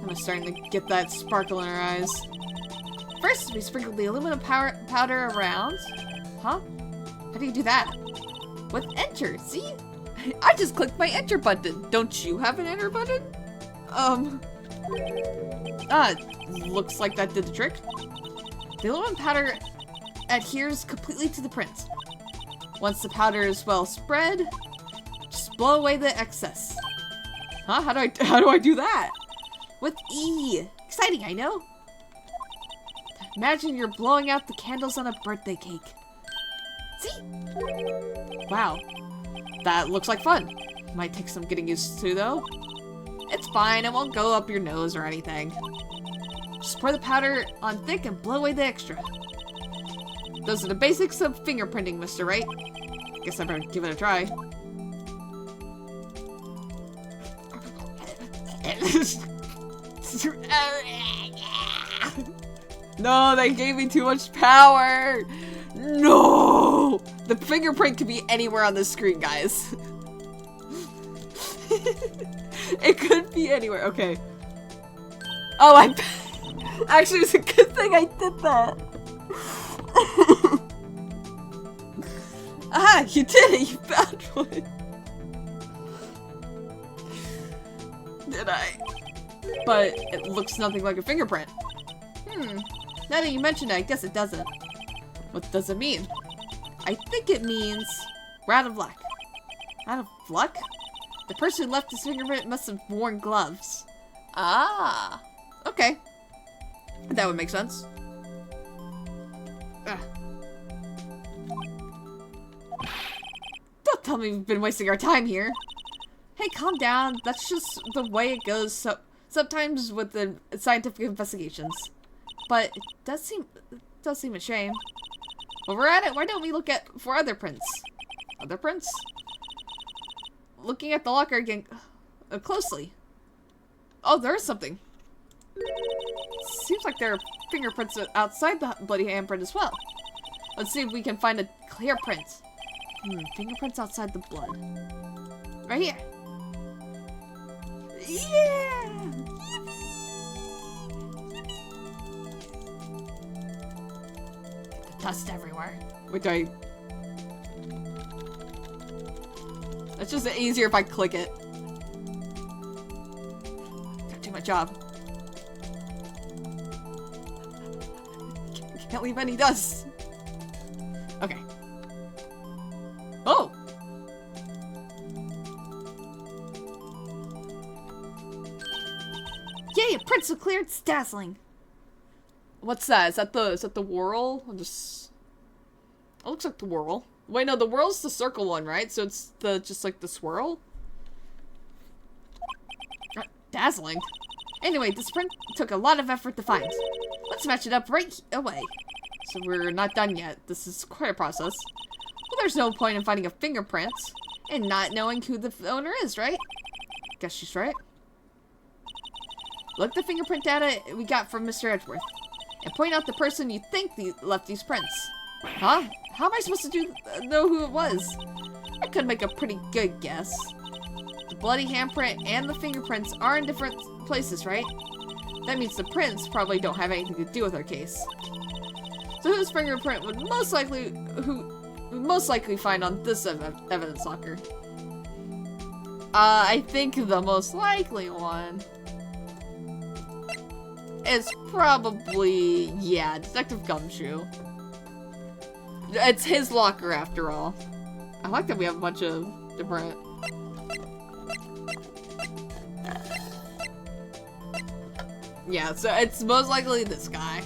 I'm starting to get that sparkle in her eyes. First, we sprinkle the aluminum powder around. Huh? How do you do that? With enter, see? I just clicked my enter button. Don't you have an enter button? Looks like that did the trick. The aluminum powder adheres completely to the print. Once the powder is well spread, just blow away the excess. Huh? How do I do that? With E. Exciting, I know. Imagine you're blowing out the candles on a birthday cake. See? Wow. That looks like fun. Might take some getting used to, though. It's fine, it won't go up your nose or anything. Just pour the powder on thick and blow away the extra. Those are the basics of fingerprinting, Mr. Wright. Guess I better give it a try. No, they gave me too much power! No! The fingerprint could be anywhere on the screen, guys. It could be anywhere. Okay. Oh, actually, it's a good thing I did that. Aha! You did it! You found one! Did I? But it looks nothing like a fingerprint. Now that you mention it, I guess it doesn't. What does it mean? I think it means we're out of luck. Out of luck? The person who left his fingerprint must have worn gloves. Ah! Okay. That would make sense. Don't tell me we've been wasting our time here. Hey, calm down. That's just the way it goes sometimes with the scientific investigations. But it does seem a shame. While we're at it, why don't we look for other prints? Other prints? Looking at the locker again closely. Oh, there's something. Seems like there are fingerprints outside the bloody handprint as well. Let's see if we can find a clear print. Fingerprints outside the blood. Right here. Yeah! Get the dust everywhere. Wait, do I... It's just easier if I click it. Gotta do my job. Can't leave any dust. Okay. Oh! Yay, a print so clear it's dazzling. What's that? Is that the whirl? I'm just... It looks like the whirl. Wait, no, the whirl's the circle one, right? So it's just like the swirl? Dazzling. Anyway, this print took a lot of effort to find. Let's match it up right away. So we're not done yet. This is quite a process. Well, there's no point in finding a fingerprint and not knowing who the owner is, right? Guess she's right. Look the fingerprint data we got from Mr. Edgeworth and point out the person you think left these prints. Huh? How am I supposed to know who it was? I could make a pretty good guess. The bloody handprint and the fingerprints are in different places, right? That means the prints probably don't have anything to do with our case. So whose fingerprint would most likely find on this evidence locker? I think the most likely one is probably, yeah, Detective Gumshoe. It's his locker after all. I like that we have a bunch of different... Yeah, so it's most likely this guy.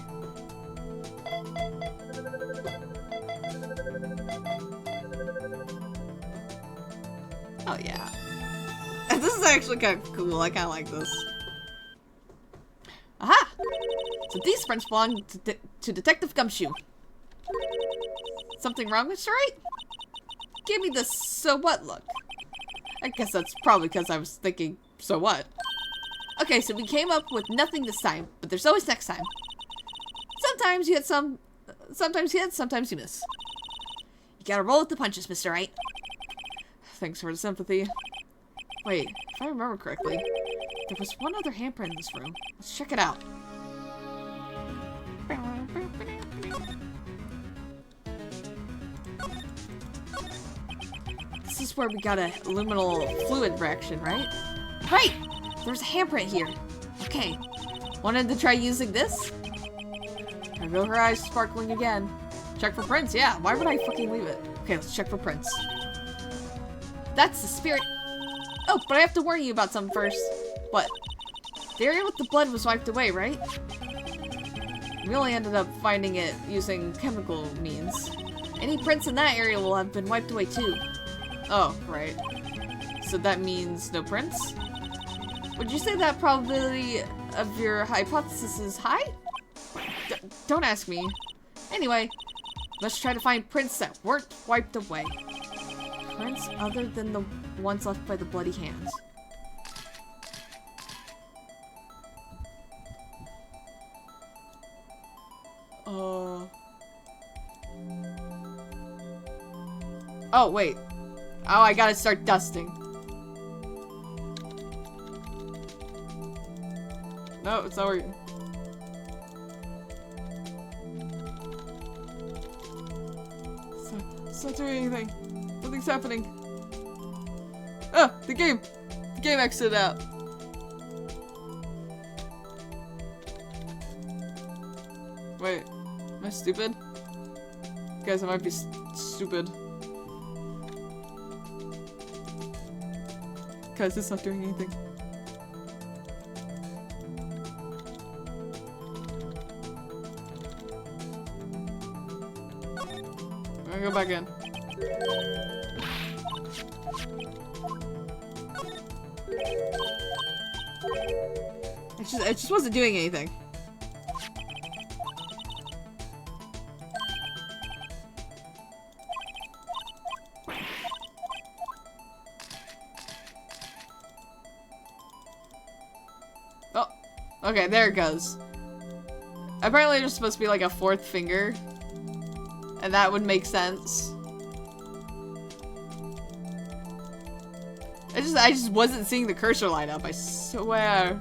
Oh yeah. This is actually kind of cool. I kind of like this. Aha! So these prints belong to Detective Gumshoe. Something wrong, Mr. Wright? Give me the so what look. I guess that's probably because I was thinking, so what? Okay, so we came up with nothing this time, but there's always next time. Sometimes you hit sometimes you hit, sometimes you miss. You gotta roll with the punches, Mr. Wright. Thanks for the sympathy. Wait, if I remember correctly, there was one other handprint in this room. Let's check it out. This is where we got a luminal fluid reaction, right? Right! There's a handprint here. Okay. Wanted to try using this? I feel her eyes sparkling again. Check for prints, yeah. Why would I fucking leave it? Okay, let's check for prints. That's the spirit. Oh, but I have to warn you about something first. What? The area with the blood was wiped away, right? We only ended up finding it using chemical means. Any prints in that area will have been wiped away too. Oh, right. So that means no prints? Would you say that probability of your hypothesis is high? Don't ask me. Anyway, let's try to find prints that weren't wiped away. Prints other than the ones left by the bloody hands. Oh, wait. Oh, I gotta start dusting. No, it's not working. It's not doing anything. Nothing's happening. Ah! The game! The game exited out. Wait. Am I stupid? Guys, I might be stupid. Guys, it's not doing anything. I'm gonna go back in. It just wasn't doing anything. Oh, okay, there it goes. Apparently there's supposed to be like a fourth finger, and that would make sense. I just wasn't seeing the cursor light up, I swear.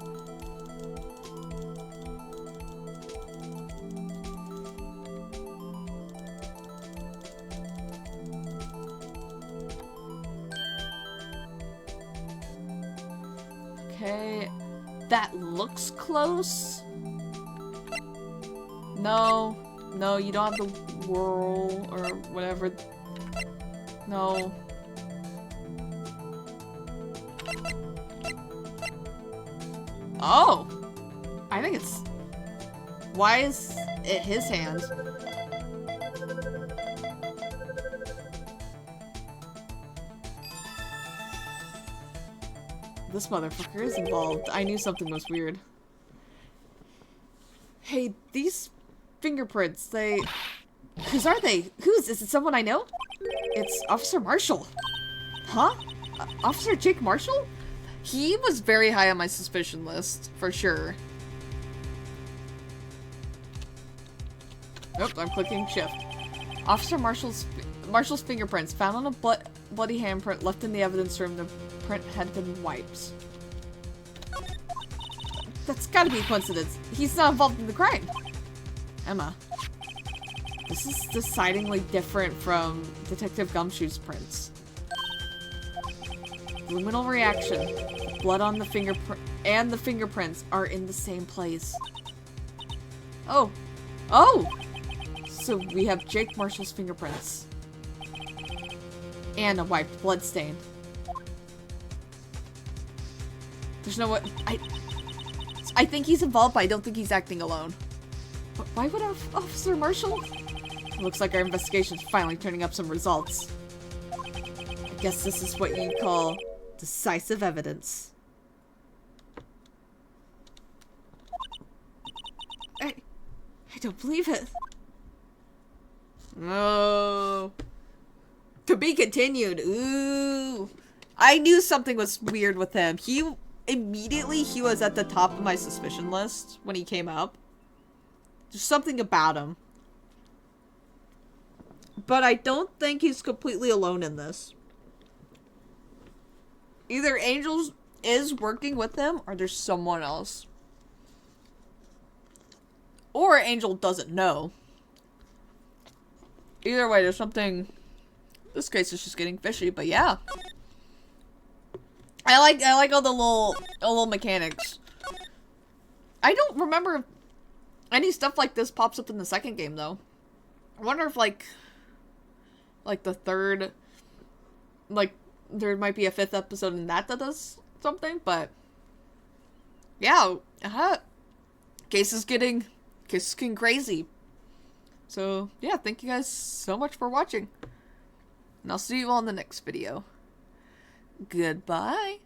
Okay, that looks close. No, no, you don't have the whirl or whatever. No. Oh! I think it's... Why is it his hand? This motherfucker is involved. I knew something was weird. Hey, these fingerprints, they... Whose are they? Whose? Is it someone I know? It's Officer Marshall. Huh? Officer Jake Marshall? He was very high on my suspicion list, for sure. Nope, I'm clicking shift. Officer Marshall's fingerprints found on a bloody handprint left in the evidence room. The print had been wiped. That's gotta be a coincidence. He's not involved in the crime. Emma. This is decidedly different from Detective Gumshoe's prints. Luminal reaction. Blood on the fingerprint and the fingerprints are in the same place. Oh. Oh! So we have Jake Marshall's fingerprints. And a wiped blood stain. There's no way... I think he's involved, but I don't think he's acting alone. But why would Officer Marshall? Looks like our investigation's finally turning up some results. I guess this is what you call decisive evidence. I don't believe it. No. To be continued. Ooh. I knew something was weird with him. Immediately he was at the top of my suspicion list when he came up. There's something about him. But I don't think he's completely alone in this. Either Angel is working with him, or there's someone else. Or Angel doesn't know. Either way, there's something... This case is just getting fishy, but yeah. I like all the little mechanics. I don't remember if any stuff like this pops up in the second game, though. I wonder if, like the third... Like, there might be a 5th episode in that does something, but... Yeah, Case is getting crazy. So, yeah, thank you guys so much for watching. And I'll see you all in the next video. Goodbye.